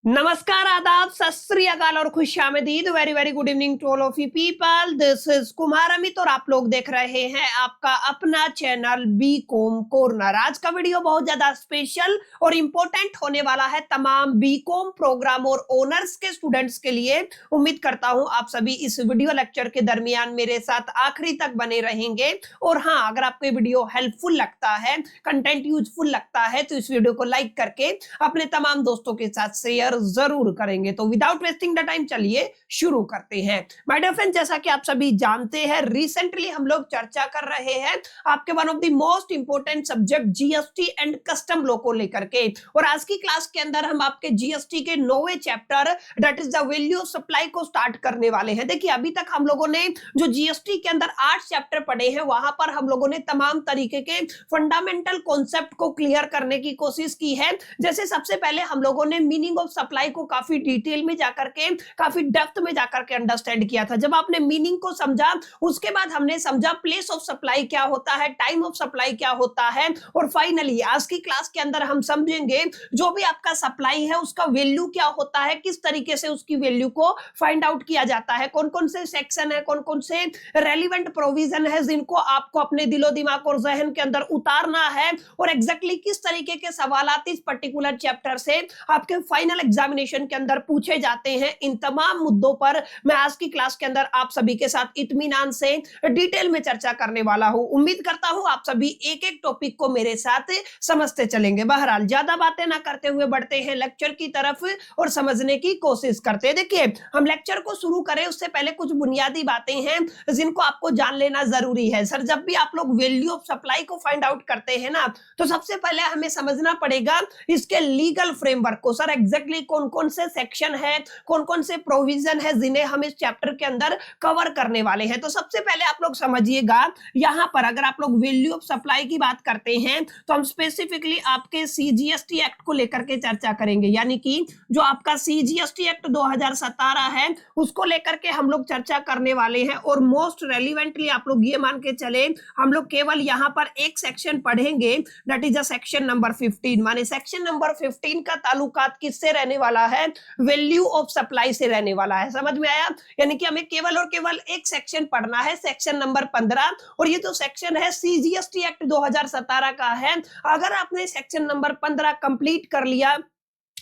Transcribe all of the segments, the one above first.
नमस्कार, आदाब, सत श्री अकाल और खुशामदीद। Very very good evening to all of you people. This is Kumar Amit और आप लोग देख रहे हैं आपका अपना चैनल बी कॉम कॉर्नर। आज का वीडियो बहुत ज्यादा स्पेशल और इंपॉर्टेंट होने वाला है तमाम बी कॉम प्रोग्राम और ऑनर्स के स्टूडेंट्स के लिए। उम्मीद करता हूं आप सभी इस वीडियो लेक्चर के दरमियान मेरे साथ आखिरी तक बने रहेंगे। और हाँ, अगर आपको ये वीडियो हेल्पफुल लगता है, कंटेंट यूजफुल लगता है, तो इस वीडियो को लाइक करके अपने तमाम दोस्तों के साथ शेयर जरूर करेंगे। तो विदाउट वेस्टिंग द टाइम चलिए शुरू करते हैं। माय डियर फ्रेंड, जैसा कि आप सभी जानते हैं, रिसेंटली हम लोग चर्चा कर रहे हैं आपके one of the most important subject GST and custom law को लेकर के। और आज की क्लास के अंदर हम आपके जीएसटी के 9वें chapter that is the value of supply को स्टार्ट करने वाले हैं। देखिए, अभी तक हम लोगों ने जो जीएसटी के अंदर 8 चैप्टर पढ़े हैं, वहां पर हम लोगों ने तमाम तरीके के फंडामेंटल कॉन्सेप्ट को क्लियर करने की कोशिश की है। जैसे सबसे पहले हम लोगों ने मीनिंग ऑफ सप्लाई को काफी डिटेल में जाकर के, काफी डेप्थ में जाकर के अंडरस्टैंड किया था। जब आपने मीनिंग को समझा, उसके बाद हमने समझा प्लेस ऑफ सप्लाई क्या होता है, टाइम ऑफ सप्लाई क्या होता है, और फाइनली आज की क्लास के अंदर हम समझेंगे जो भी आपका सप्लाई है उसका वैल्यू क्या होता है, किस तरीके से उसकी वैल्यू को फाइंड आउट किया जाता है, कौन कौन से सेक्शन है, कौन कौन से रेलिवेंट प्रोविजन है जिनको आपको अपने दिलो दिमाग और जहन के अंदर उतारना है, और एग्जैक्टली किस तरीके के सवालात इस पर्टिकुलर चैप्टर से आपके फाइनल एग्जामिनेशन के अंदर पूछे जाते हैं। इन तमाम मुद्दों पर मैं आज की क्लास के अंदर आप सभी के साथ इत्मीनान से डिटेल में चर्चा करने वाला हूं। उम्मीद करता हूं आप सभी एक एक टॉपिक को मेरे साथ समझते चलेंगे। बहरहाल ज्यादा बातें ना करते हुए बढ़ते हैं लेक्चर की तरफ और समझने की कोशिश करते हैं। देखिए, हम लेक्चर को शुरू करें उससे पहले कुछ बुनियादी बातें हैं जिनको आपको जान लेना जरूरी है। सर, जब भी आप लोग वैल्यू ऑफ सप्लाई को फाइंड आउट करते हैं ना, तो सबसे पहले हमें समझना पड़ेगा इसके लीगल फ्रेमवर्क को। सर, एग्जैक्टली कौन कौन से सेक्शन है, कौन कौन से प्रोविजन है जिन्हें हम इस चैप्टर के अंदर कवर करने वाले हैं। तो सबसे पहले आप लोग समझिएगा, यहां पर अगर आप लोग वैल्यू ऑफ सप्लाई की बात करते हैं तो हम स्पेसिफिकली आपके सीजीएसटी एक्ट को लेकर के चर्चा करेंगे। यानी कि जो आपका सीजीएसटी एक्ट 2017 है उसको लेकर के हम लोग चर्चा करने वाले हैं। और मोस्ट रेलिवेंटली आप लोग ये मान के चले, हम लोग केवल यहां पर एक सेक्शन पढ़ेंगे, that is a section number 15। माने सेक्शन नंबर 15 का ताल्लुकात किससे रहने वाला है? वैल्यू ऑफ सप्लाई से रहने वाला है। समझ में आया? यानी कि हमें केवल और केवल एक सेक्शन पढ़ना है, सेक्शन नंबर 15। और ये जो सेक्शन है सीजीएसटी एक्ट 2017 का है। अगर आपने सेक्शन नंबर 15 कंप्लीट कर लिया,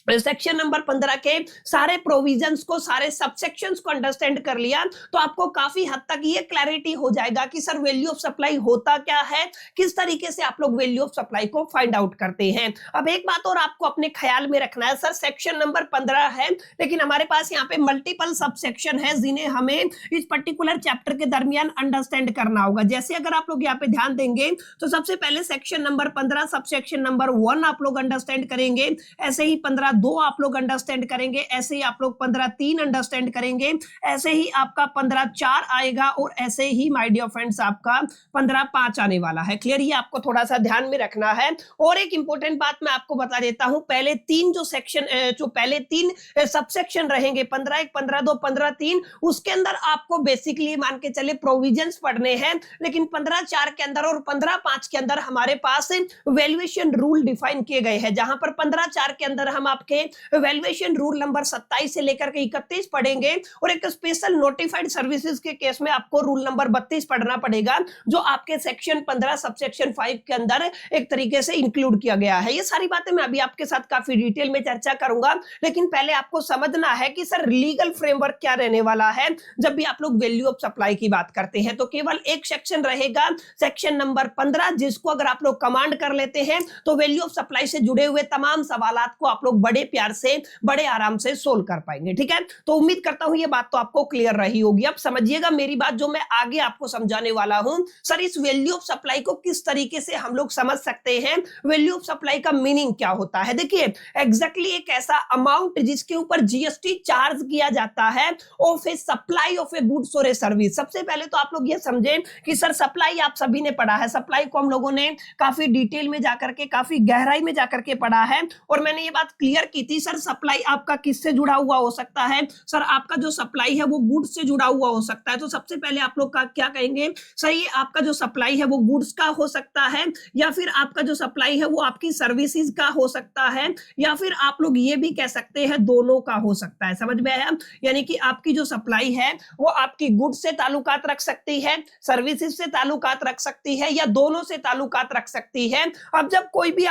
सेक्शन नंबर 15 के सारे प्रोविजंस को, सारे सबसेक्शंस को अंडरस्टैंड कर लिया, तो आपको काफी हद तक ये क्लैरिटी हो जाएगा कि सर वैल्यू ऑफ सप्लाई होता क्या है, किस तरीके से आप लोग वैल्यू ऑफ सप्लाई को फाइंड आउट करते हैं। अब एक बात और आपको अपने ख्याल में रखना है, सर सेक्शन नंबर 15 है लेकिन हमारे पास यहाँ पे मल्टीपल सबसेक्शन है जिन्हें हमें इस पर्टिकुलर चैप्टर के दरमियान अंडरस्टैंड करना होगा। जैसे अगर आप लोग यहाँ पे ध्यान देंगे तो सबसे पहले सेक्शन नंबर 15 सबसेक्शन नंबर 1 आप लोग अंडरस्टैंड करेंगे, ऐसे ही 15(2) आप लोग अंडरस्टैंड करेंगे, ऐसे ही आप लोग 15(3) अंडरस्टैंड करेंगे, ऐसे ही आपका 15(4) आएगा, और ऐसे ही माय डियर फ्रेंड्स आपका 15(5) आने वाला है। क्लियर? ये आपको थोड़ा सा ध्यान में रखना है। और एक इंपॉर्टेंट बात मैं आपको बता देता हूं, पहले तीन जो सेक्शन, जो पहले तीन सबसेक्शन रहेंगे 15(1), 15(2), 15(3), उसके अंदर आपको बेसिकली मान के चले प्रोविजंस पढ़ने हैं। लेकिन 15(4) के अंदर और 15(5) के अंदर हमारे पास वैल्यूएशन रूल डिफाइन किए गए हैं, जहां पर 15(4) के अंदर हम आपके वैल्यूएशन रूल नंबर 27 से लेकर के 31 पढ़ेंगे, और एक स्पेशल नोटिफाइड सर्विसेज के केस में आपको रूल नंबर 32 पढ़ना पड़ेगा, जो आपके सेक्शन 15 सबसेक्शन 5 के अंदर एक तरीके से इंक्लूड किया गया है। ये सारी बातें मैं अभी आपके साथ काफी डिटेल में चर्चा करूंगा, लेकिन पहले आपको समझना है कि सर लीगल फ्रेमवर्क क्या रहने वाला है। जब भी आप लोग वैल्यू ऑफ सप्लाई की बात करते हैं तो केवल एक सेक्शन रहेगा, सेक्शन नंबर 15, जिसको अगर आप लोग कमांड कर लेते हैं तो वैल्यू ऑफ सप्लाई से जुड़े हुए तमाम सवालात को आप लोग बड़े प्यार से, बड़े आराम से सोल्व कर पाएंगे। ठीक है? तो उम्मीद करता हूं ये बात तो आपको क्लियर रही होगी। अब समझिएगा मेरी बात, जो मैं आगे आपको समझाने वाला हूं। सर, इस वैल्यू ऑफ सप्लाई को किस तरीके से हम लोग समझ सकते हैं, वैल्यू ऑफ सप्लाई का मीनिंग क्या होता है? देखिए, एग्जैक्टली एक ऐसा अमाउंट जिसके ऊपर जीएसटी चार्ज किया जाता है of A supply of A goods और ए सर्विस। सबसे पहले तो आप लोग ये समझें कि सर सप्लाई आप सभी ने पढ़ा है, सप्लाई को हम लोगों ने काफी डिटेल में जाकर के, काफी गहराई में जाकर के पढ़ा है, और मैंने ये बात क्लियर क्लियर की थी सर सप्लाई आपका किससे जुड़ा हुआ हो सकता है, सर आपका जो सप्लाई है वो गुड्स से जुड़ा हुआ हो सकता है। तो सबसे पहले आप लोग का क्या कहेंगे, सर ये आपका जो सप्लाई है वो गुड्स का हो सकता है, या फिर आपका जो सप्लाई है वो आपकी सर्विसेज का हो सकता है, या फिर आप लोग ये भी कह सकते हैं दोनों का हो सकता है। समझ में आया? यानी कि आपकी जो सप्लाई है वो आपकी गुड्स से ताल्लुकात रख सकती है, सर्विसेज से ताल्लुकात रख सकती है, या दोनों से ताल्लुकात रख सकती है। अब जब कोई भी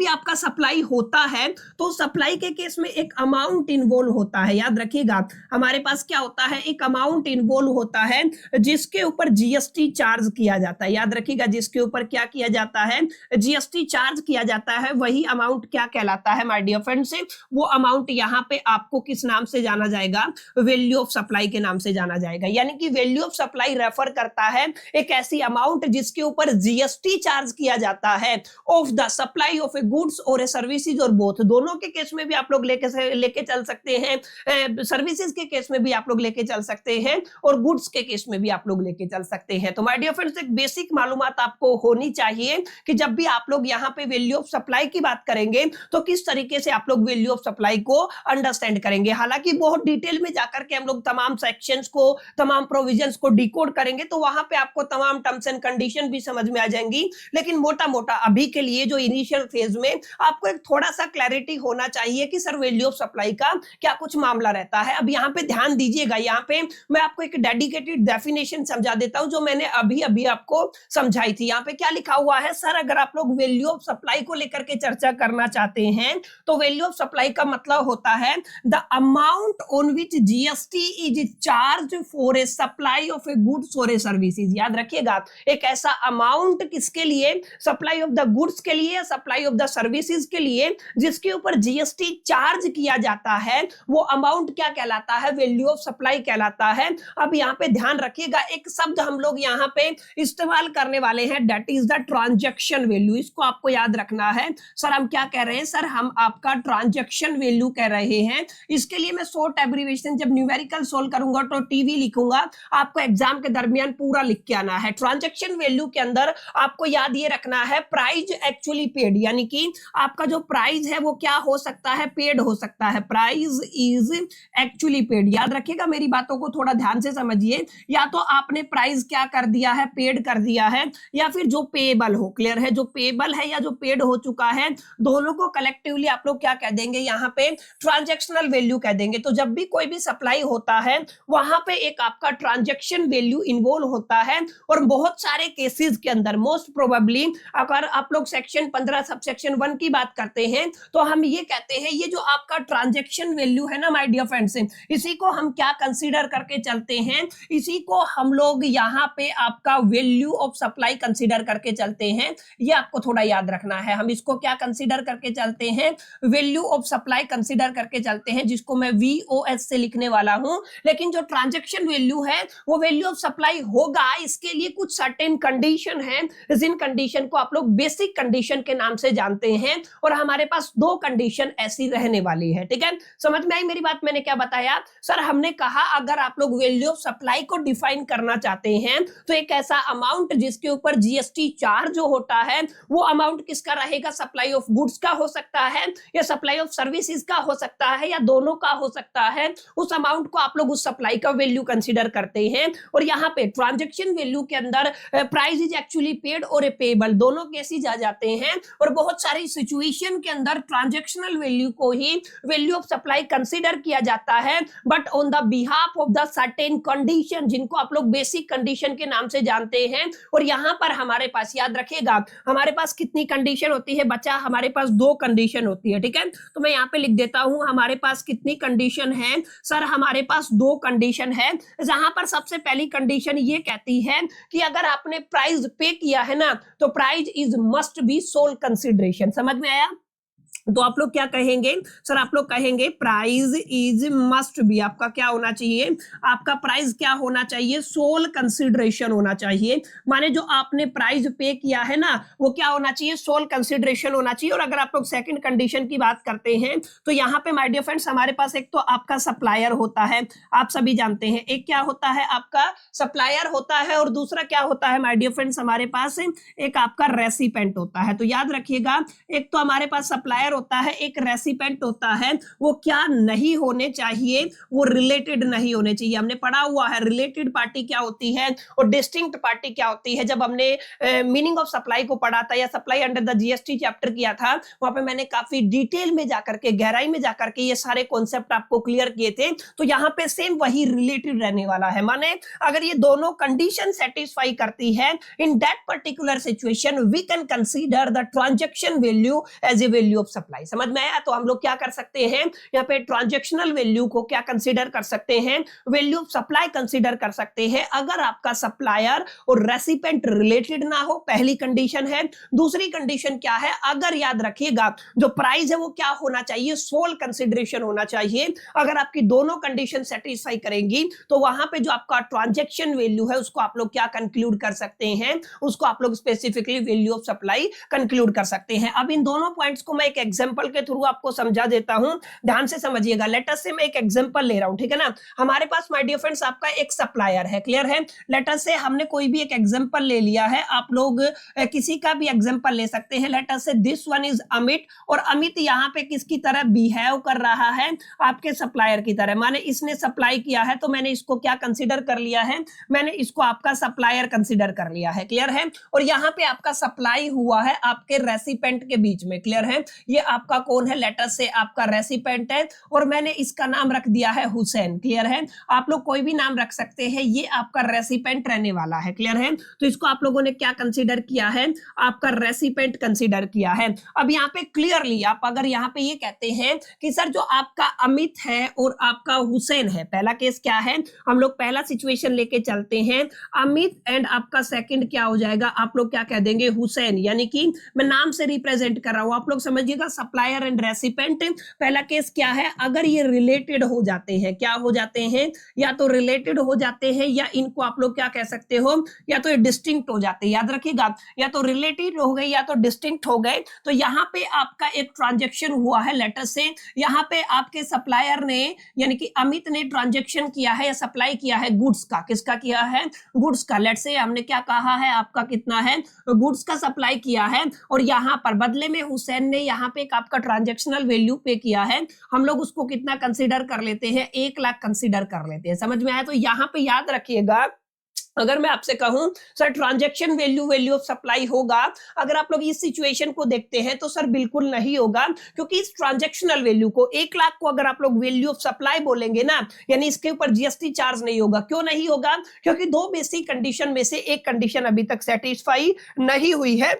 आपका सप्लाई होता है तो सप्लाई के केस में एक अमाउंट इन्वॉल्व होता है। याद रखिएगा हमारे पास क्या होता है, एक अमाउंट इन्वॉल्व होता है जिसके ऊपर जीएसटी चार्ज किया जाता है। याद रखिएगा जिसके ऊपर क्या किया जाता है, जीएसटी चार्ज किया जाता है, वही अमाउंट क्या कहलाता है माय डियर फ्रेंड्स, वो अमाउंट यहाँ पे आपको किस नाम से जाना जाएगा, वैल्यू ऑफ सप्लाई के नाम से जाना जाएगा। यानी कि वैल्यू ऑफ सप्लाई रेफर करता है एक ऐसी अमाउंट जिसके ऊपर जीएसटी चार्ज किया जाता है of the supply of A goods और ए सर्विसेज, और बोथ दोनों के केस में भी आप लोग लेके चल सकते हैं, सर्विसेज के केस में भी आप लोग लेके चल सकते हैं, और गुड्स के केस में भी आप लोग लेके चल सकते हैं। तो माय डियर फ्रेंड्स एक बेसिक मालूमात आपको होनी चाहिए कि जब भी आप लोग यहाँ पे वैल्यू ऑफ सप्लाई की बात करेंगे तो किस तरीके से आप लोग वैल्यू ऑफ सप्लाई को अंडरस्टैंड करेंगे। हालांकि बहुत डिटेल में जाकर के हम लोग तमाम सेक्शंस को, तमाम प्रोविजंस को डिकोड करेंगे तो वहां पे आपको तमाम टर्म्स एंड कंडीशन भी समझ में आ जाएंगी, लेकिन मोटा मोटा अभी के लिए जो इनिशियल फेज में आपको एक थोड़ा सा क्लैरिटी होना चाहिए कि सर वैल्यू ऑफ सप्लाई का क्या कुछ मामला रहता है। अब यहाँ पे ध्यान दीजिएगा, यहाँ पे मैं आपको एक डेडिकेटेड डेफिनेशन समझा देता हूं जो मैंने अभी अभी आपको समझाई थी। यहाँ पे क्या लिखा हुआ है, सर अगर आप लोग वैल्यू ऑफ सप्लाई को लेकर के चर्चा करना चाहते हैं तो वैल्यू ऑफ सप्लाई का मतलब होता है the amount on which GST is charge for a supply of A goods और ए सर्विसेज। याद रखिएगा एक ऐसा अमाउंट किसके लिए, सप्लाई ऑफ द गुड्स के लिए, सप्लाई ऑफ द सर्विसेज के लिए, जिसके ऊपर जीएसटी चार्ज किया जाता है, वो अमाउंट क्या कहलाता है, वैल्यू ऑफ सप्लाई कहलाता है। अब यहाँ पे ध्यान रखिएगा एक शब्द हम लोग यहाँ पे इस्तेमाल करने वाले हैं, that is the transaction value. इसको आपको याद रखना है। सर हम क्या कह रहे हैं, सर हम आपका ट्रांजैक्शन वैल्यू कह रहे हैं। इसके लिए मैं शॉर्ट एब्रिविएशन जब न्यूमेरिकल सोल्व करूंगा तो टीवी लिखूंगा, आपको एग्जाम के दरमियान पूरा लिख के आना है। ट्रांजैक्शन वैल्यू के अंदर आपको याद ये रखना है प्राइस एक्चुअली पेड, यानी कि आपका जो प्राइस है वो क्या हो सकता है, पेड हो सकता है। Price is actually paid. याद रखिएगा मेरी बातों को थोड़ा ध्यान से समझिए, या तो आपने प्राइस क्या कर दिया है, पेड कर दिया है, या फिर जो पेएबल हो, क्लियर है, जो पेएबल है या जो पेड हो चुका है, दोनों को कलेक्टिवली आप लोग क्या कह देंगे, यहाँ पे ट्रांजैक्शनल वैल्यू कह देंगे। तो जब भी कोई भी सप्लाई होता है वहां पे एक आपका ट्रांजैक्शन वैल्यू इन्वॉल्व होता है, और बहुत सारे केसेस के अंदर मोस्ट प्रोबेबली अगर आप लोग सेक्शन 15 सबसेक्शन 1 की बात करते हैं तो हम ये कहते हैं ये जो आपका ट्रांजैक्शन वैल्यू है ना माय डियर फ्रेंड्स, इसी को हम क्या कंसीडर करके चलते हैं, इसी को हम लोग यहाँ पे आपका वैल्यू ऑफ सप्लाई कंसीडर करके चलते हैं। ये आपको थोड़ा याद रखना है, हम इसको क्या कंसीडर करके चलते हैं, वैल्यू ऑफ सप्लाई कंसीडर करके चलते हैं, जिसको मैं VOS से लिखने वाला हूं। लेकिन जो ट्रांजैक्शन वैल्यू है वो वैल्यू ऑफ सप्लाई होगा, इसके लिए कुछ सर्टेन कंडीशन है, जिन कंडीशन को आप लोग बेसिक कंडीशन के नाम से जानते हैं, और हमारे पास दो कंडीशन ऐसी रहने वाली है। ठीक है, समझ में आई मेरी बात? मैंने क्या बताया सर, हमने कहा अगर आप लोग वैल्यू ऑफ सप्लाई को डिफाइन करना चाहते हैं तो एक ऐसा अमाउंट जिसके ऊपर जीएसटी चार्ज जो होता है वो अमाउंट किसका रहेगा, सप्लाई ऑफ गुड्स का हो सकता है, या सप्लाई ऑफ सर्विसेज का हो सकता है, या दोनों का हो सकता है। उस अमाउंट को आप लोग उस सप्लाई का वैल्यू कंसीडर करते हैं। और यहाँ पे ट्रांजैक्शन वैल्यू के अंदर प्राइस इज एक्चुअली पेड और ए पेएबल दोनों केसेस आ जाते हैं, और बहुत सारी सिचुएशन के अंदर ट्रांजैक्शनल वैल्यू को ही वैल्यू ऑफ सप्लाई कंसीडर किया जाता है, but on the behalf of the certain condition, जिनको आप लोग बेसिक कंडीशन के नाम से जानते हैं। और यहाँ पर हमारे पास याद रखिएगा हमारे पास कितनी कंडीशन होती है बच्चा, हमारे पास दो कंडीशन होती है। ठीक है, तो मैं यहाँ पे लिख देता हूं हमारे पास कितनी कंडीशन है, सर हमारे पास दो कंडीशन है। जहां पर सबसे पहली कंडीशन ये कहती है कि अगर आपने प्राइस पे किया है ना तो price is must be sole consideration. समझ में आया? तो आप लोग क्या कहेंगे, सर आप लोग कहेंगे प्राइस इज मस्ट बी, आपका क्या होना चाहिए, आपका प्राइस क्या होना चाहिए, सोल कंसिडरेशन होना चाहिए। माने जो आपने प्राइस पे किया है ना वो क्या होना चाहिए, सोल कंसिडरेशन होना चाहिए। और अगर आप लोग सेकंड कंडीशन की बात करते हैं तो यहाँ पे माय डियर फ्रेंड्स हमारे पास एक तो आपका सप्लायर होता है, आप सभी जानते हैं, एक क्या होता है आपका सप्लायर होता है, और दूसरा क्या होता है माय डियर फ्रेंड्स हमारे पास एक आपका रेसिपेंट होता है। तो याद रखिएगा एक तो हमारे पास सप्लायर होता है, एक रेसिपेंट होता है, वो क्या नहीं होने चाहिए, वो रिलेटेड नहीं होने चाहिए। हमने पढ़ा हुआ है रिलेटेड पार्टी क्या होती है और डिस्टिंक्ट पार्टी क्या होती है। जब हमने मीनिंग ऑफ सप्लाई को पढ़ा था या supply under the GST chapter किया था, वहां पे मैंने काफी डिटेल में जाकर के, गहराई में जाकर के ये सारे कॉन्सेप्ट आपको क्लियर किए थे। तो यहाँ पे सेम वही रिलेटेड रहने वाला है। माने अगर ये दोनों कंडीशन सेटिस्फाई करती है, in that particular situation we can consider the transaction value as a value of supply. समझ में आया? तो हम लोग क्या कर सकते हैं, यहाँ पे ट्रांजैक्शनल वैल्यू को क्या कंसीडर कर सकते हैं, वैल्यू ऑफ सप्लाई कंसीडर कर सकते हैं, अगर आपका सप्लायर और रेसिपेंट रिलेटेड ना हो, पहली कंडीशन है। दूसरी कंडीशन क्या है, अगर याद रखिएगा जो प्राइस है वो क्या होना चाहिए, सोल कंसीडरेशन होना चाहिए। अगर आपकी दोनों कंडीशन सेटिस्फाई करेंगी तो वहां पे जो आपका ट्रांजैक्शन वैल्यू है उसको आप लोग क्या कंक्लूड कर सकते हैं, उसको आप लोग specifically value of supply conclude कर सकते हैं। अब इन दोनों पॉइंट्स को मैं एक एग्जांपल के थ्रू आपको समझा देता हूं, ध्यान से समझिएगा। लेट अस से मैं एक एग्जांपल ले रहा हूं, ठीक है ना। हमारे पास माय डियर फ्रेंड्स आपका एक सप्लायर है, क्लियर है। लेट अस से हमने कोई भी एक एग्जांपल ले लिया है, आप लोग किसी का भी एग्जांपल ले सकते हैं। लेट अस से दिस वन इज अमित, और अमित यहाँ पे किसकी तरह बिहेव कर रहा है, आपके सप्लायर की तरह। माने इसने सप्लाई किया है तो मैंने इसको क्या कंसीडर कर लिया है, मैंने इसको आपका सप्लायर कंसीडर कर लिया है, क्लियर है। और यहाँ पे आपका सप्लाई हुआ है आपके रेसिपेंट के बीच में, क्लियर है। ये आपका कौन है, लेट अस से आपका रेसिपेंट है, और मैंने इसका नाम रख दिया है हुसैन, क्लियर है। आप लोग कोई भी नाम रख सकते हैं, ये आपका रेसिपेंट रहने वाला है, क्लियर है। तो इसको आप लोगों ने क्या कंसीडर किया है, आपका रेसिपेंट कंसीडर किया है। अब यहाँ पे क्लियरली आप अगर यहाँ पे ये कहते हैं कि सर जो आपका अमित है और आपका हुसैन है, पहला केस क्या है, हम लोग पहला सिचुएशन लेके चलते हैं, अमित एंड आपका सेकंड क्या हो जाएगा, आप लोग क्या कह देंगे, हुसैन। यानी कि मैं नाम से रिप्रेजेंट कर रहा हूं, आप लोग समझिएगा सप्लायर एंड रेसिपेंट। पहला केस क्या है, अगर ये रिलेटेड हो जाते हैं, क्या हो जाते हैं, या तो रिलेटेड हो जाते हैं या इनको आप लोग क्या कह सकते हो, या तो ये डिस्टिंक्ट हो जाते हैं। याद रखिएगा, या तो रिलेटेड हो गए या तो डिस्टिंक्ट हो गए। तो यहाँ पे आपका एक ट्रांजैक्शन हुआ है, लेटर से यहाँ पे आपके सप्लायर ने यानी कि अमित ने ट्रांजैक्शन किया है या सप्लाई किया है गुड्स का, किसका किया है, गुड्स का। लेट से हमने क्या कहा है, आपका कितना है, गुड्स का सप्लाई किया है, और यहाँ पर बदले में हुसैन ने यहाँ पे एक आपका ट्रांजैक्शनल वैल्यू पे किया है। हम लोग उसको कितना कंसीडर कर लेते हैं, 1 लाख कंसीडर कर लेते हैं। समझ में आया? तो यहाँ पे याद रखिएगा, अगर मैं आपसे कहूं sir transaction value value of supply होगा, अगर आप लोग इस सिचुएशन को देखते हैं तो सर बिल्कुल नहीं होगा, क्योंकि इस ट्रांजैक्शनल वैल्यू को 1 लाख को अगर आप लोग वैल्यू ऑफ सप्लाई बोलेंगे ना, यानी इसके ऊपर जीएसटी चार्ज नहीं होगा। क्यों नहीं होगा, क्योंकि दो बेसिक कंडीशन में से एक कंडीशन अभी तक सेटिस्फाई नहीं हुई है,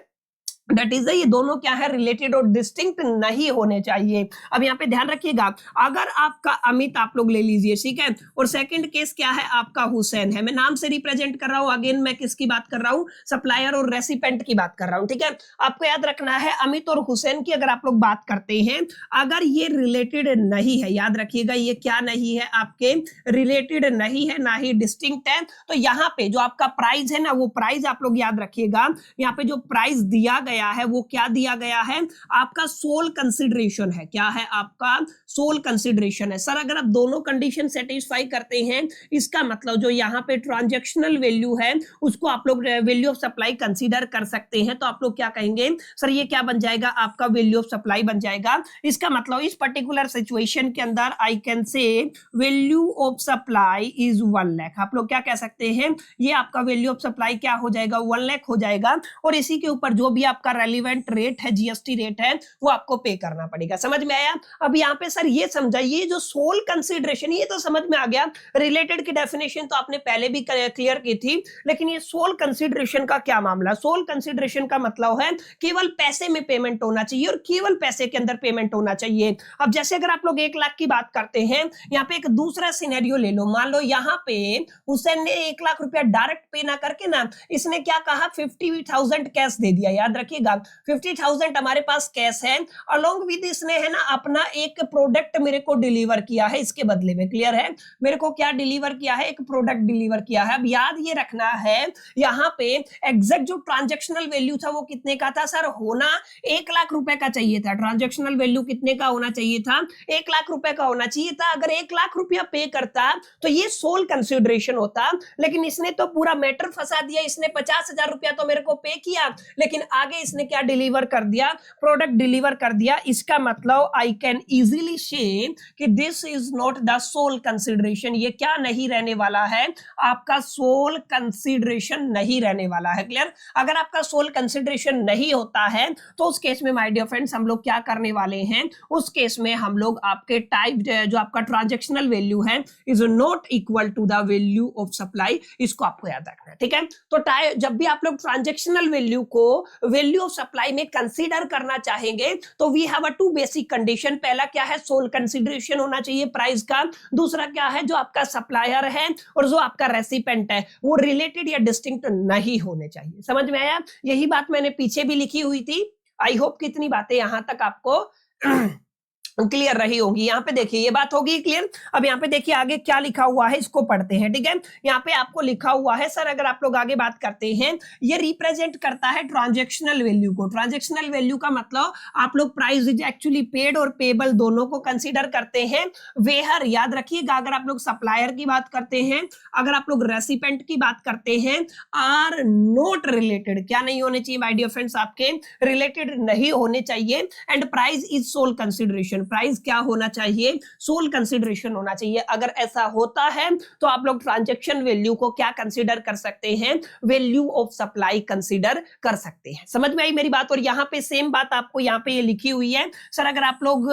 दैट इज ये दोनों क्या है, रिलेटेड और डिस्टिंक्ट नहीं होने चाहिए। अब यहाँ पे ध्यान रखिएगा, अगर आपका अमित आप लोग ले लीजिए, ठीक है, और सेकंड केस क्या है, आपका हुसैन है। मैं नाम से रिप्रेजेंट कर रहा हूं, अगेन मैं किसकी बात कर रहा हूं, सप्लायर और रेसिपेंट की बात कर रहा हूं, ठीक है। आपको याद रखना है अमित और हुसैन की अगर आप लोग बात करते हैं, अगर ये रिलेटेड नहीं है, याद रखिएगा ये क्या नहीं है, आपके रिलेटेड नहीं है, ना ही डिस्टिंक्ट है, तो यहाँ पे जो आपका प्राइस है ना, वो प्राइस आप लोग याद रखिएगा, यहाँ पे जो प्राइस दिया गया है वो क्या दिया गया है, आपका सोल कंसिडरेशन है। क्या है, आपका सोल कंसिडरेशन है। सर अगर आप दोनों कंडीशन सेटिस्फाई करते हैं, इसका मतलब जो यहाँ पे ट्रांजैक्शनल वैल्यू है उसको आप लोग वैल्यू ऑफ सप्लाई कंसीडर कर सकते हैं। तो आप लोग क्या कहेंगे, सर ये क्या बन जाएगा, आपका वैल्यू ऑफ सप्लाई बन जाएगा। इसका मतलब इस पर्टिकुलर सिचुएशन के अंदर I can say value of supply is 1 lakh. आप लोग क्या कह सकते हैं, ये आपका वैल्यू ऑफ सप्लाई क्या हो जाएगा, 1 लाख हो जाएगा, और इसी के ऊपर जो भी आपका रेलिवेंट रेट है, जीएसटी रेट है, वो आपको पे करना पड़ेगा। समझ में आया? अब यहाँ पे सर ये समझाइए, जो सोल कंसिडरेशन, ये तो समझ में आ गया, रिलेटेड की डेफिनेशन तो आपने पहले भी क्लियर की थी, लेकिन ये सोल कंसिडरेशन का क्या मामला। सोल कंसिडरेशन का मतलब है केवल पैसे में पेमेंट होना चाहिए और केवल पैसे के अंदर पेमेंट होना चाहिए। अब जैसे अगर आप लोग 1 लाख की बात करते हैं, यहाँ पे एक दूसरा सिनेरियो ले लो, मान लो यहाँ पे हुसैन ने 1 लाख रुपया डायरेक्ट पे ना करके ना, इसने क्या कहा, 50,000 कैश दे दिया। याद रखिएगा 50,000 हमारे पास कैश है, अलोंग विद इसने है ना अपना एक प्रोडक्ट मेरे को डिलीवर किया है इसके बदले में। क्लियर है, मेरे को क्या डिलीवर किया है, एक प्रोडक्ट डिलीवर किया है। अब याद ये रखना है, यहाँ पे एग्जैक्ट जो ट्रांजैक्शनल वैल्यू था वो कितने का था, सर होना 1 लाख रुपए का चाहिए था। ट्रांजैक्शनल वैल्यू कितने का होना चाहिए था, 1 लाख रुपए का होना चाहिए था। अगर 1 लाख रुपया पे करता तो ये सोल कंसिडरेशन होता, लेकिन इसने तो पूरा मैटर फंसा दिया। इसने 50,000 रुपया तो मेरे को पे किया, लेकिन आगे इसने क्या डिलीवर कर दिया, प्रोडक्ट डिलीवर कर दिया, इसका मतलब आई कैन इजीली से कि this is not the sole consideration, ये क्या नहीं रहने वाला है, आपका सोल कंसिडरेशन नहीं रहने वाला है। क्लियर? अगर आपका सोल कंसिडरेशन नहीं होता है तो उस केस में माय डियर फ्रेंड्स हम लोग क्या करने वाले हैं, उस केस में हम लोग आपके टाइप जो आपका ट्रांजैक्शनल वैल्यू है is not equal to the value of supply, इसको आपको याद रखना है। ठीक है? तो जब भी आप लोग ट्रांजैक्शनल वैल्यू को वैल्यू ऑफ सप्लाई में कंसीडर करना चाहेंगे तो we have a two basic condition. पहला क्या है, सोल कंसिडरेशन होना चाहिए प्राइस का। दूसरा क्या है, जो आपका सप्लायर है और जो आपका रेसिपेंट है वो रिलेटेड या डिस्टिंक्ट नहीं होने चाहिए। समझ में आया? यही बात मैंने पीछे भी लिखी हुई थी। आई होप कितनी बातें यहां तक आपको क्लियर रही होगी। यहाँ पे देखिए ये बात होगी क्लियर। अब यहाँ पे देखिए आगे क्या लिखा हुआ है, इसको पढ़ते हैं। ठीक है? यहाँ पे आपको लिखा हुआ है, सर अगर आप लोग आगे बात करते हैं, ये रिप्रेजेंट करता है ट्रांजैक्शनल वैल्यू को। ट्रांजैक्शनल वैल्यू का मतलब आप लोग प्राइस इज एक्चुअली पेड और पेबल दोनों को कंसीडर करते हैं। वेहर याद रखिएगा, अगर आप लोग सप्लायर की बात करते हैं, अगर आप लोग रेसिपेंट की बात करते हैं, आर नॉट रिलेटेड, क्या नहीं होने चाहिए माय डियर फ्रेंड्स, आपके रिलेटेड नहीं होने चाहिए। And price is sole consideration, price क्या होना चाहिए, सोल कंसिडरेशन होना चाहिए। अगर ऐसा होता है तो आप लोग ट्रांजैक्शन वैल्यू को क्या कंसीडर कर सकते हैं, वैल्यू ऑफ सप्लाई कंसीडर कर सकते हैं। समझ में आई मेरी बात? और यहाँ पे सेम बात आपको यहाँ पे ये लिखी हुई है। सर अगर आप लोग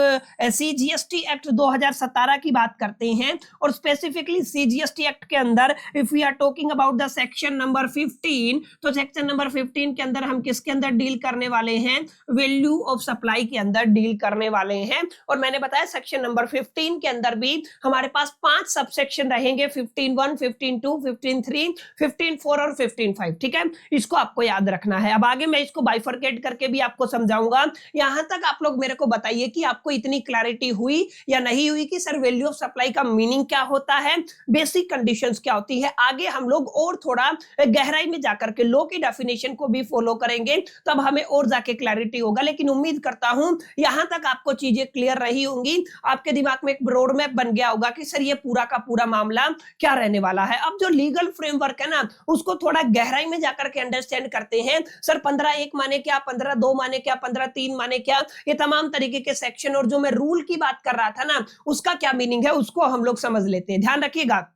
सीजीएसटी एक्ट 2017 की बात करते हैं और स्पेसिफिकली सीजीएसटी एक्ट के अंदर if we are talking about the section number 15, तो सेक्शन नंबर 15 के अंदर हम किसके अंदर डील करने वाले हैं, वैल्यू ऑफ सप्लाई के अंदर डील करने वाले हैं। और मैंने बताया सेक्शन नंबर 15 के अंदर भी हमारे पास 5 सबसेक्शन रहेंगे, 15(1), 15(2), 15(3), 15(4) और 15(5). ठीक है? इसको आपको याद रखना है। अब आगे मैं इसको बाइफरकेट करके भी आपको समझाऊंगा। यहां तक आप लोग मेरे को बताइए कि आपको इतनी क्लैरिटी हुई या नहीं हुई कि सर वैल्यू ऑफ सप्लाई का मीनिंग क्या होता है, बेसिक कंडीशंस क्या होती है। आगे हम लोग और थोड़ा गहराई में जाकर के लो की डेफिनेशन को भी फॉलो करेंगे, तब हमें और जाके क्लैरिटी होगा। लेकिन उम्मीद करता हूं यहां तक आपको चीजें क्लियर रही होंगी, आपके दिमाग में एक रोड मैप बन गया होगा कि सर ये पूरा का पूरा मामला क्या रहने वाला है। अब जो लीगल फ्रेमवर्क है ना, उसको थोड़ा गहराई में जाकर के अंडरस्टैंड करते हैं। सर 15(1) माने क्या, 15(2) माने क्या, 15(3) माने क्या, ये तमाम तरीके के सेक्शन और जो मैं रूल की बात कर रहा था ना, उसका क्या मीनिंग है, उसको हम लोग समझ लेते हैं। ध्यान रखिएगा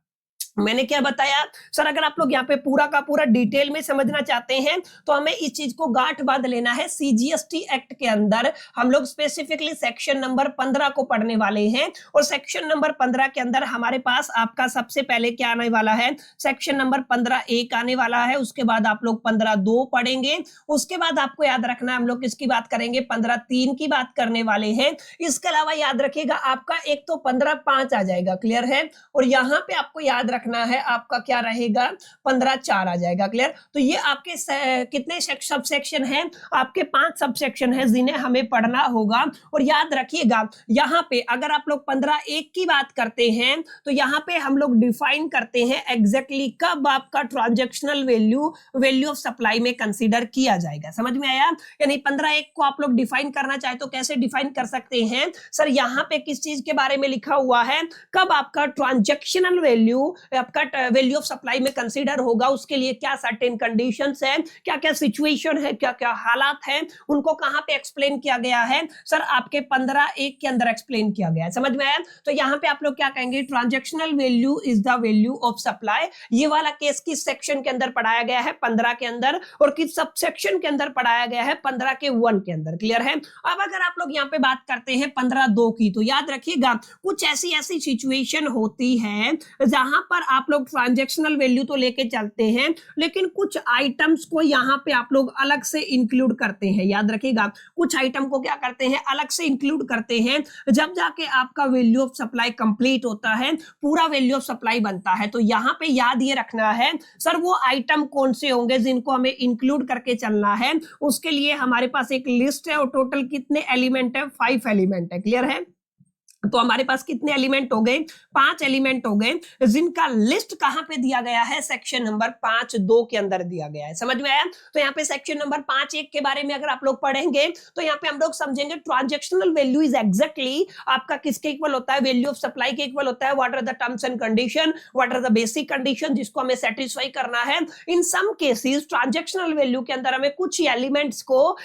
मैंने क्या बताया। सर अगर आप लोग यहाँ पे पूरा का पूरा डिटेल में समझना चाहते हैं तो हमें इस चीज को गांठ बांध लेना है। सीजीएसटी एक्ट के अंदर हम लोग स्पेसिफिकली सेक्शन नंबर 15 को पढ़ने वाले हैं और सेक्शन नंबर 15 के अंदर हमारे पास आपका सबसे पहले क्या आने वाला है, सेक्शन नंबर 15(1) आने वाला है। उसके बाद आप लोग 15(2) पढ़ेंगे। उसके बाद आपको याद रखना हम लोग किसकी बात करेंगे, 15(3) की बात करने वाले हैं। इसके अलावा याद रखिएगा आपका एक तो 15(5) आ जाएगा। क्लियर है? और यहाँ पे आपको याद रखना है आपका क्या रहेगा, 15(4) आ जाएगा। क्लियर? तो ये आपके कितने सब सेक्शन हैं, आपके 5 सब सेक्शन हैं जिन्हें हमें पढ़ना होगा। और याद रखिएगा यहाँ पे अगर आप लोग 15(1) की बात करते हैं तो यहाँ पे हम लोग डिफाइन करते हैं एग्जैक्टली कब आपका ट्रांजैक्शनल वैल्यू ऑफ सप्लाई में कंसीडर किया जाएगा। समझ में आया? यानी 15(1) को आप लोग डिफाइन करना चाहे तो कैसे डिफाइन कर सकते हैं, सर यहाँ पे किस चीज के बारे में लिखा हुआ है, कब आपका ट्रांजैक्शनल वैल्यू आपका वैल्यू ऑफ सप्लाई में कंसीडर होगा, उसके लिए क्या सर्टेन कंडीशंस है, क्या क्या सिचुएशन है, क्या क्या हालात है, उनको कहां पे एक्सप्लेन किया गया है, सर आपके 15(1) के अंदर एक्सप्लेन किया गया है। समझ में आया? तो यहां पे आप लोग क्या कहेंगे, transactional value is the value of supply. ये वाला केस किस सेक्शन के अंदर पढ़ाया गया है, 15 के अंदर, और किस सब सेक्शन के अंदर पढ़ाया गया है, 15 के 1 के अंदर। क्लियर है? अब अगर आप लोग यहाँ पे बात करते हैं 15(2) की, तो याद रखिएगा कुछ ऐसी सिचुएशन होती है जहां पर आप लोग ट्रांजैक्शनल वैल्यू तो लेके चलते हैं लेकिन कुछ आइटम्स को यहाँ पे आप लोग अलग से इंक्लूड करते हैं। याद रखिएगा कुछ आइटम को क्या करते हैं, अलग से इंक्लूड करते हैं। जब जाके आपका वैल्यू ऑफ सप्लाई कंप्लीट होता है, पूरा वैल्यू ऑफ सप्लाई बनता है, तो यहाँ पे याद ये रखना है सर वो आइटम कौन से होंगे जिनको हमें इंक्लूड करके चलना है। उसके लिए हमारे पास एक लिस्ट है और टोटल कितने एलिमेंट है, 5 एलिमेंट है। क्लियर है? तो हमारे पास कितने एलिमेंट हो गए? 5 एलिमेंट हो गए, जिनका लिस्ट कहां पे दिया गया है? सेक्शन नंबर 5.2 के अंदर दिया गया है। समझ में आया? तो यहाँ पे सेक्शन नंबर 5.1 के बारे में अगर आप लोग पढ़ेंगे तो यहाँ पे हम लोग समझेंगे ट्रांजैक्शनल वैल्यू इज एग्जैक्टली आपका किसके इक्वल होता है? वैल्यू ऑफ सप्लाई के इक्वल होता है। What are the terms and condition, what are the basic condition जिसको हमें सेटिस्फाई करना है। In some cases transactional value के अंदर हमें कुछ एलिमेंट्स को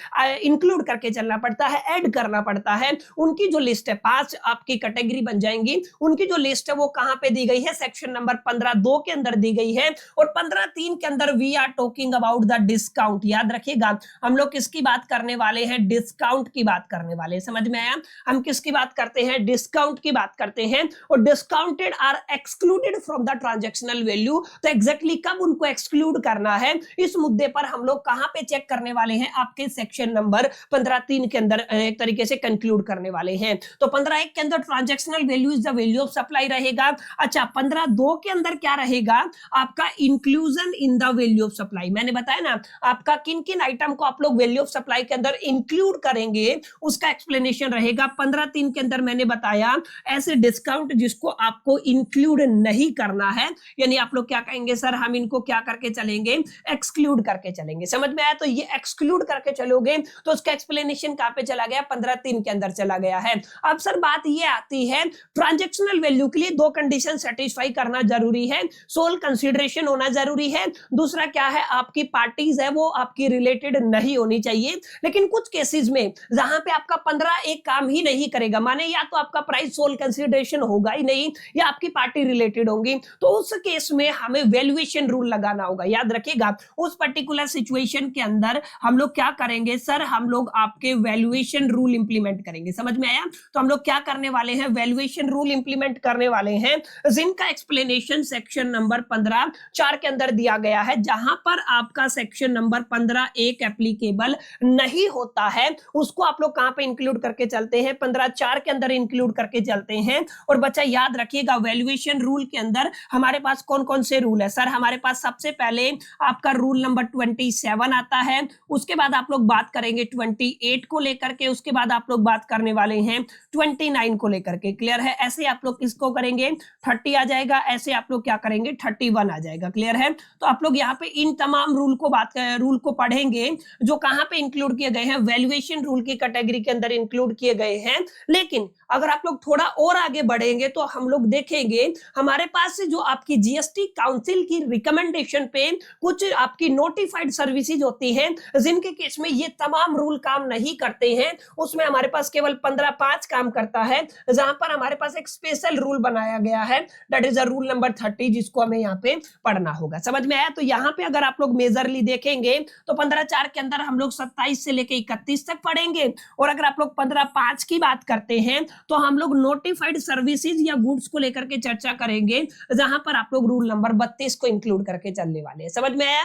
इंक्लूड करके चलना पड़ता है, ऐड करना पड़ता है। उनकी जो लिस्ट है 5 की कैटेगरी बन जाएंगी। उनकी जो लिस्ट है वो कहां पे दी गई है? सेक्शन नंबर 15.2 के अंदर दी गई है। और 15.3 के अंदर we are talking about the discount. याद रखिएगा हम लोग किसकी बात करने वाले हैं? डिस्काउंट की बात करने वाले हैं। समझ में आया? हम किसकी बात करते हैं? डिस्काउंट की बात करते हैं। और discounted are excluded from the transactional value. तो एग्जैक्टली कब उनको एक्सक्लूड करना है, इस मुद्दे पर हम लोग कहां पे चेक करने वाले हैं? आपके सेक्शन नंबर 15.3 के अंदर एक तरीके से कंक्लूड करने वाले हैं। तो 15.1 के अंदर transactional value is the value of supply रहेगा। अच्छा, 15.2 के अंदर क्या रहेगा? आपका inclusion in the value of supply. मैंने बताया ना आपका किन किन आइटम को आप लोग वैल्यू ऑफ सप्लाई के अंदर इंक्लूड करेंगे, उसका एक्सप्लेनेशन रहेगा। 15.3 के अंदर मैंने बताया ऐसे डिस्काउंट जिसको आपको इंक्लूड नहीं करना है, यानी आप लोग क्या कहेंगे? सर हम इनको क्या करके चलेंगे? एक्सक्लूड करके चलेंगे। समझ में आया? तो ये एक्सक्लूड करके चलोगे तो उसका एक्सप्लेनेशन कहां पे चला गया? 15.3 के अंदर चला गया है। अब सर बात ये आती है ट्रांजैक्शनल वैल्यू के लिए 2 कंडीशन सेटिस्फाई करना जरूरी है। सोल कंसीडरेशन होना जरूरी है। दूसरा क्या है? आपकी पार्टीज है वो आपकी रिलेटेड नहीं होनी चाहिए। लेकिन कुछ केसेस में जहां पे आपका 15.1 काम ही नहीं करेगा, माने या तो आपका प्राइस सोल कंसीडरेशन होगा ही नहीं या आपकी पार्टी रिलेटेड होंगी, तो उस केस में हमें वैल्यूएशन रूल लगाना होगा। याद रखिएगा उस पर्टिकुलर सिचुएशन के अंदर हम लोग क्या करेंगे? सर हम लोग आपके वैल्यूएशन रूल इंप्लीमेंट करेंगे। समझ में आया? तो हम लोग क्या करने वाले हैं? वैल्यूएशन रूल इंप्लीमेंट करने वाले हैं, जिनका एक्सप्लेनेशन सेक्शन नंबर 15.4 के अंदर दिया गया है। जहां पर आपका सेक्शन नंबर 15.1 एप्लीकेबल नहीं होता है उसको आप लोग कहां पे इंक्लूड करके चलते हैं? 15.4 के अंदर इंक्लूड करके चलते हैं। और बच्चा याद रखिएगा वैल्यूएशन रूल के अंदर हमारे पास कौन कौन से रूल है? सर हमारे पास सबसे पहले आपका रूल नंबर 27 आता है। उसके बाद आप लोग बात करेंगे 28 को लेकर के, उसके बाद आप लोग बात करने वाले हैं 29 को लेकर के। क्लियर है? ऐसे आप लोग किसको करेंगे? 30 आ जाएगा। ऐसे आप लोग क्या करेंगे? 31 आ जाएगा। क्लियर है? तो आप लोग यहाँ पे इन तमाम रूल को पढ़ेंगे जो कहां पे इंक्लूड किए गए हैं? वैल्यूएशन रूल की कैटेगरी के अंदर इंक्लूड किए गए हैं। लेकिन अगर आप लोग थोड़ा और आगे बढ़ेंगे तो हम लोग देखेंगे हमारे पास जो आपकी जीएसटी काउंसिल की रिकमेंडेशन पे कुछ आपकी नोटिफाइड सर्विसेज होती हैं, जिनके केस में ये तमाम रूल काम नहीं करते हैं। उसमें हमारे पास केवल 15.5 काम करता है, जहां पर हमारे पास एक स्पेशल रूल बनाया गया है, that is the rule number 30, जिसको हमें यहाँ पे पढ़ना होगा। समझ में आया? तो यहाँ पे अगर आप लोग मेजरली देखेंगे तो 15.4 के अंदर हम लोग 27 से लेके 31 तक पढ़ेंगे। और अगर आप लोग 15.5 की बात करते हैं तो हम लोग नोटिफाइड सर्विसेज या गुड्स को लेकर के चर्चा करेंगे, जहां पर आप लोग रूल नंबर 32 को इंक्लूड करके चलने वाले हैं। समझ में आया?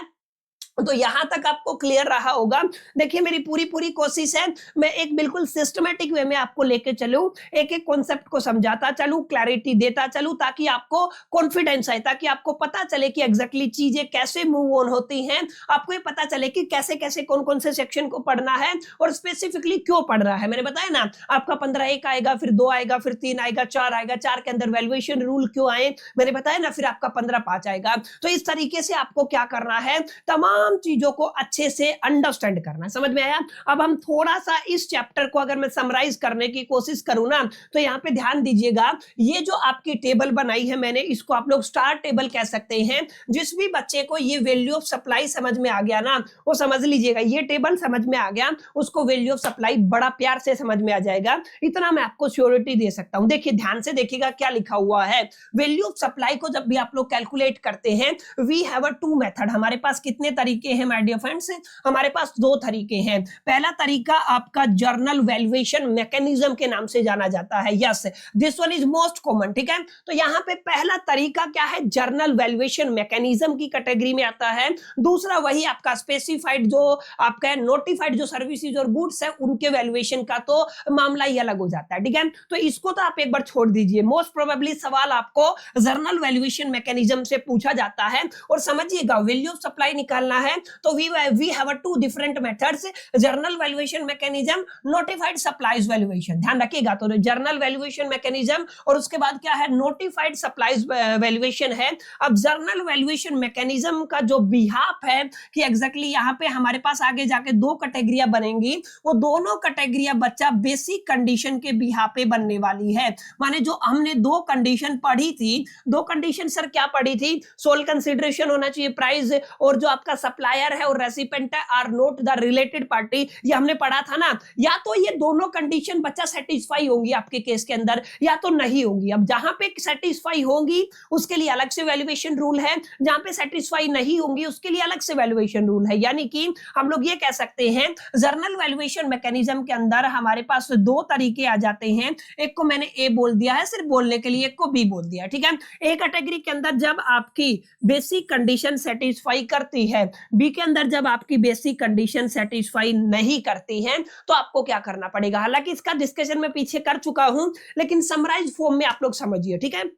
तो यहां तक आपको क्लियर रहा होगा। देखिए मेरी पूरी कोशिश है मैं एक बिल्कुल सिस्टमेटिक वे में आपको लेके चलूं, एक एक कॉन्सेप्ट को समझाता चलूं, क्लैरिटी देता चलूं, ताकि आपको कॉन्फिडेंस आए, ताकि आपको पता चले कि एग्जैक्टली चीजें कैसे मूव ऑन होती हैं, आपको ये पता चले कि कैसे कैसे कौन कौन से सेक्शन को पढ़ना है और स्पेसिफिकली क्यों पढ़ रहा है। मैंने बताया ना आपका 15.1 आएगा, फिर 2 आएगा, फिर 3 आएगा, 4 आएगा, 4 के अंदर वैल्यूएशन रूल क्यों आए मैंने बताया ना, फिर आपका 15.5 आएगा। तो इस तरीके से आपको क्या करना है? तमाम चीजों को अच्छे से अंडरस्टैंड करना। समझ में आया? अब हम थोड़ा सा इस चैप्टर को अगर मैं समराइज करने की कोशिश करूं ना, तो यहां पे ध्यान दीजिएगा, ये जो आपकी टेबल बनाई है मैंने, इसको आप लोग स्टार टेबल कह सकते हैं। जिस भी बच्चे को ये वैल्यू ऑफ सप्लाई समझ में आ गया ना, वो समझ लीजिएगा ये टेबल समझ में आ गया, उसको वैल्यू ऑफ सप्लाई बड़ा प्यार से समझ में आ जाएगा। इतना मैं आपको श्योरिटी दे सकता हूं। देखिए ध्यान से देखिएगा क्या लिखा हुआ है। वैल्यू ऑफ सप्लाई को जब भी आप लोग कैलकुलेट करते हैं, वी हैव अ 2 मेथड। हमारे पास कितने तरीके हैं माय डियर फ्रेंड्स? हमारे पास 2 तरीके हैं। पहला तरीका आपका जर्नल वैल्यूएशन मैकेनिज्म के नाम से जाना जाता है। Yes, this one is most common. ठीक है, तो यहां पे पहला तरीका क्या है? जर्नल वैल्यूएशन मैकेनिज्म की कैटेगरी में आता है। दूसरा वही आपका स्पेसिफाइड जो आपका नोटिफाइड जो सर्विसेज और गुड्स है उनके वैल्यूएशन का तो मामला ही अलग हो जाता है। ठीक है, तो इसको तो आप एक बार छोड़ दीजिए। मोस्ट प्रोबेबली सवाल आपको जर्नल वैल्यूएशन मैकेनिज्म से पूछा जाता है। और समझिएगा वैल्यू ऑफ सप्लाई निकालना करना है तो we have two different methods, general valuation mechanism, notified supplies valuation. ध्यान रखिएगा, तो जर्नल वैल्यूएशन मैकेनिज्म और उसके बाद क्या है, नोटिफाइड सप्लाईज वैल्यूएशन है। अब जर्नल वैल्यूएशन मैकेनिज्म का जो बिहाफ है कि एग्जैक्टली यहाँ पे हमारे पास आगे जाके दो कैटेगरियां बनेंगी, वो दोनों कैटेगरियां बच्चा बेसिक कंडीशन के बिहाफ पे बनने वाली है। माने जो हमने दो कंडीशन पढ़ी थी, दो कंडीशन सर क्या पढ़ी थी, सोल कंसिडरेशन होना चाहिए प्राइस, और जो आपका सप्लायर है और रेसिपेंट है are not the related party, ये हमने पढ़ा था ना। या तो ये दोनों कंडीशन बच्चा सेटिस्फाई होंगी आपके केस के अंदर, या तो नहीं होगी। अब जहां पे सेटिस्फाई होंगी उसके लिए अलग से वैल्यूएशन रूल है, जहां पे सेटिस्फाई नहीं होंगी उसके लिए अलग से वैल्यूएशन रूल है। यानी कि हम लोग ये कह सकते हैं जर्नल वैल्यूएशन मैकेनिज्म के अंदर हमारे पास दो तरीके आ जाते हैं। एक को मैंने ए बोल दिया है सिर्फ बोलने के लिए, एक को बी बोल दिया है, ठीक है। ए कैटेगरी के अंदर जब आपकी बेसिक कंडीशन सेटिस्फाई करती है, बी के अंदर जब आपकी बेसिक कंडीशन सेटिस्फाई नहीं करती है, तो आपको क्या करना पड़ेगा। हालांकि इसका डिस्कशन मैं पीछे कर चुका हूं, लेकिन समराइज फॉर्म में आप लोग समझिए, ठीक है।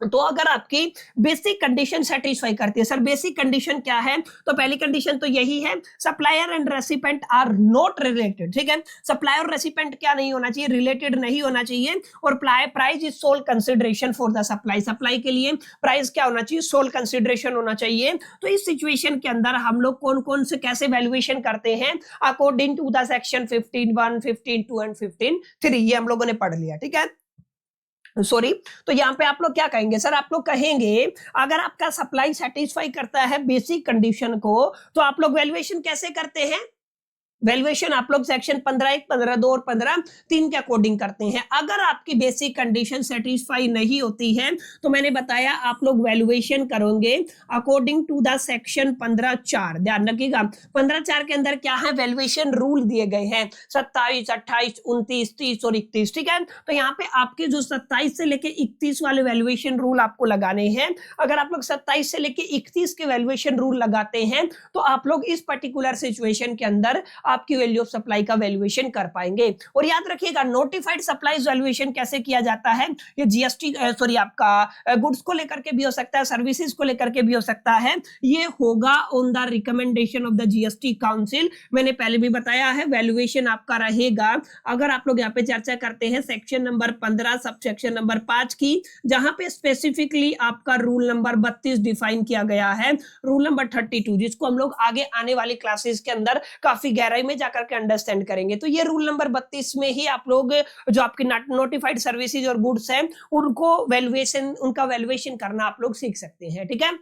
तो अगर आपकी बेसिक कंडीशन सेटिस्फाई करती है, सर बेसिक कंडीशन क्या है, तो पहली कंडीशन तो यही है, supplier and recipient are not related, ठीक है। सप्लायर और रेसिपेंट क्या नहीं होना चाहिए, रिलेटेड नहीं होना चाहिए। और price is sole consideration for the supply, supply के लिए प्राइस क्या होना चाहिए, सोल कंसिडरेशन होना चाहिए। तो इस सिचुएशन के अंदर हम लोग कौन कौन से कैसे वैल्यूएशन करते हैं, according to the section 15(1), 15(2) and 15(3), ये हम लोगों ने पढ़ लिया, ठीक है। सॉरी, तो यहाँ पे आप लोग क्या कहेंगे, सर आप लोग कहेंगे अगर आपका सप्लाई सेटिस्फाई करता है बेसिक कंडीशन को, तो आप लोग वैल्यूएशन कैसे करते हैं, वैल्यूएशन आप लोग सेक्शन 15(1), 15(2) और 15(3) के अकॉर्डिंग करते हैं। अगर आपकी बेसिक कंडीशन सेटिस्फाई नहीं होती है तो मैंने बताया आप लोग वैल्यूएशन करोगे अकॉर्डिंग टू द सेक्शन 15(4). ध्यान रखिएगा 15(4) के अंदर क्या है, वैल्यूएशन रूल दिए गए हैं 27, 28, 29, 30 और 31, ठीक है। तो यहाँ पे आपके जो 27 से लेके 31 वाले वैल्यूएशन रूल आपको लगाने हैं। अगर आप लोग 27 से लेके 31 के वैल्यूएशन रूल लगाते हैं तो आप लोग इस पर्टिकुलर सिचुएशन के अंदर आपकी वैल्यू ऑफ सप्लाई का वैल्यूएशन कर पाएंगे। और याद रखिएगा नोटिफाइड सप्लाईज वैल्यूएशन कैसे किया जाता है, ये जीएसटी सॉरी आपका गुड्स को लेकर के भी हो सकता है, सर्विसेज को लेकर के भी हो सकता है। ये होगा on the recommendation of the GST council. मैंने पहले भी बताया है वैल्यूएशन आपका रहेगा, अगर आप लोग यहाँ पे चर्चा करते हैं section number 15 sub section number 5 की, जहां पे स्पेसिफिकली आपका रूल नंबर 32 डिफाइन किया गया है, रूल नंबर 32, जिसको हम लोग आगे आने वाली क्लासेस के अंदर काफी गहराई में जाकर के अंडरस्टैंड करेंगे। तो ये रूल नंबर 32 में ही आप लोग जो आपकी नोटिफाइड सर्विसेज और गुड्स हैं उनको वैल्यूएशन, उनका वैल्यूएशन करना आप लोग सीख सकते हैं, ठीक है।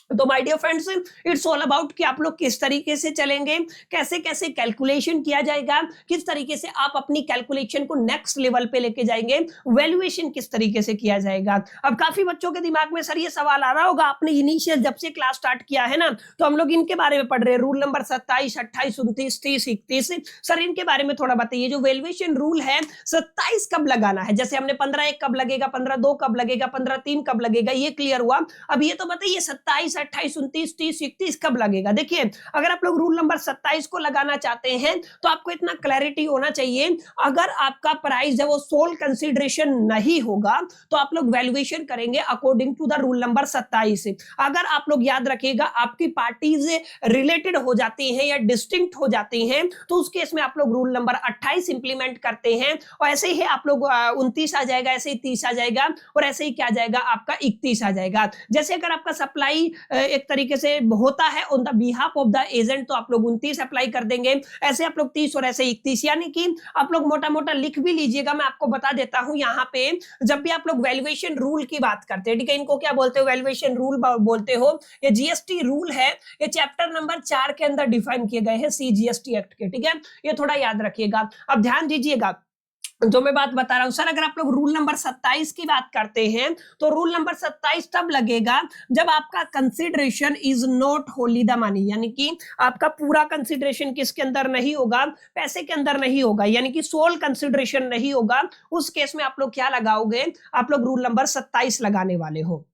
तो my dear friends, it's all about कि आप लोग किस तरीके से चलेंगे, कैसे कैसे कैलकुलेशन किया जाएगा, किस तरीके से आप अपनी कैलकुलेशन को नेक्स्ट लेवल पे लेके जाएंगे, वैल्यूएशन किस तरीके से किया जाएगा। अब काफी बच्चों के दिमाग में सर ये सवाल आ रहा होगा, आपने इनिशियल जब से क्लास स्टार्ट किया है ना, तो हम लोग इनके बारे में पढ़ रहे हैं, रूल नंबर 27, 28, 29, 30, 31, सर इनके बारे में थोड़ा बताइए। जो वैल्यूएशन रूल है 27 कब लगाना है, जैसे हमने 15(1) कब लगेगा, 15(2) कब लगेगा, 15(3) कब लगेगा, ये क्लियर हुआ। अब ये तो बताइए 27, 28, 29, 30, 31 कब लगेगा। देखिए अगर आप लोग रूल नंबर 27 को लगाना चाहते हैं तो आपको इतना क्लैरिटी होना चाहिए, अगर आपका प्राइस है वो सोल कंसीडरेशन नहीं होगा तो आप लोग वैल्यूएशन करेंगे according to the rule number 27। अगर आप लोग याद रखिएगा आपकी पार्टीज रिलेटेड हो जाती हैं या डिस्टिंक्ट हो जाती हैं तो उस केस में आप लोग रूल नंबर 28 इंप्लीमेंट करते हैं, और ऐसे ही आप लोग 29 आ जाएगा, ऐसे ही 30 आ जाएगा, और ऐसे ही क्या आ जाएगा आपका 31 आ जाएगा। जैसे अगर आपका सप्लाई एक तरीके से होता है on the behalf of the agent तो आप लोग 29 अप्लाई कर देंगे, ऐसे आप लोग 30 और ऐसे 31। यानी कि आप लोग मोटा मोटा लिख भी लीजिएगा, मैं आपको बता देता हूं यहाँ पे जब भी आप लोग वैल्यूएशन रूल की बात करते हैं, ठीक है, इनको क्या बोलते हो, वैल्यूएशन रूल बोलते हो। ये जीएसटी रूल है, ये चैप्टर नंबर 4 के अंदर डिफाइन किए गए हैं सीजीएसटी एक्ट के, ठीक है, ये थोड़ा याद रखिएगा। अब ध्यान दीजिएगा जो मैं बात बता रहा हूं, सर अगर आप लोग रूल नंबर 27 की बात करते हैं तो रूल नंबर 27 तब लगेगा जब आपका consideration is not Holi the money, यानी कि आपका पूरा कंसिडरेशन किसके अंदर नहीं होगा, पैसे के अंदर नहीं होगा, यानी कि सोल कंसिडरेशन नहीं होगा। उस केस में आप लोग क्या लगाओगे, आप लोग रूल नंबर 27 लगाने वाले हो।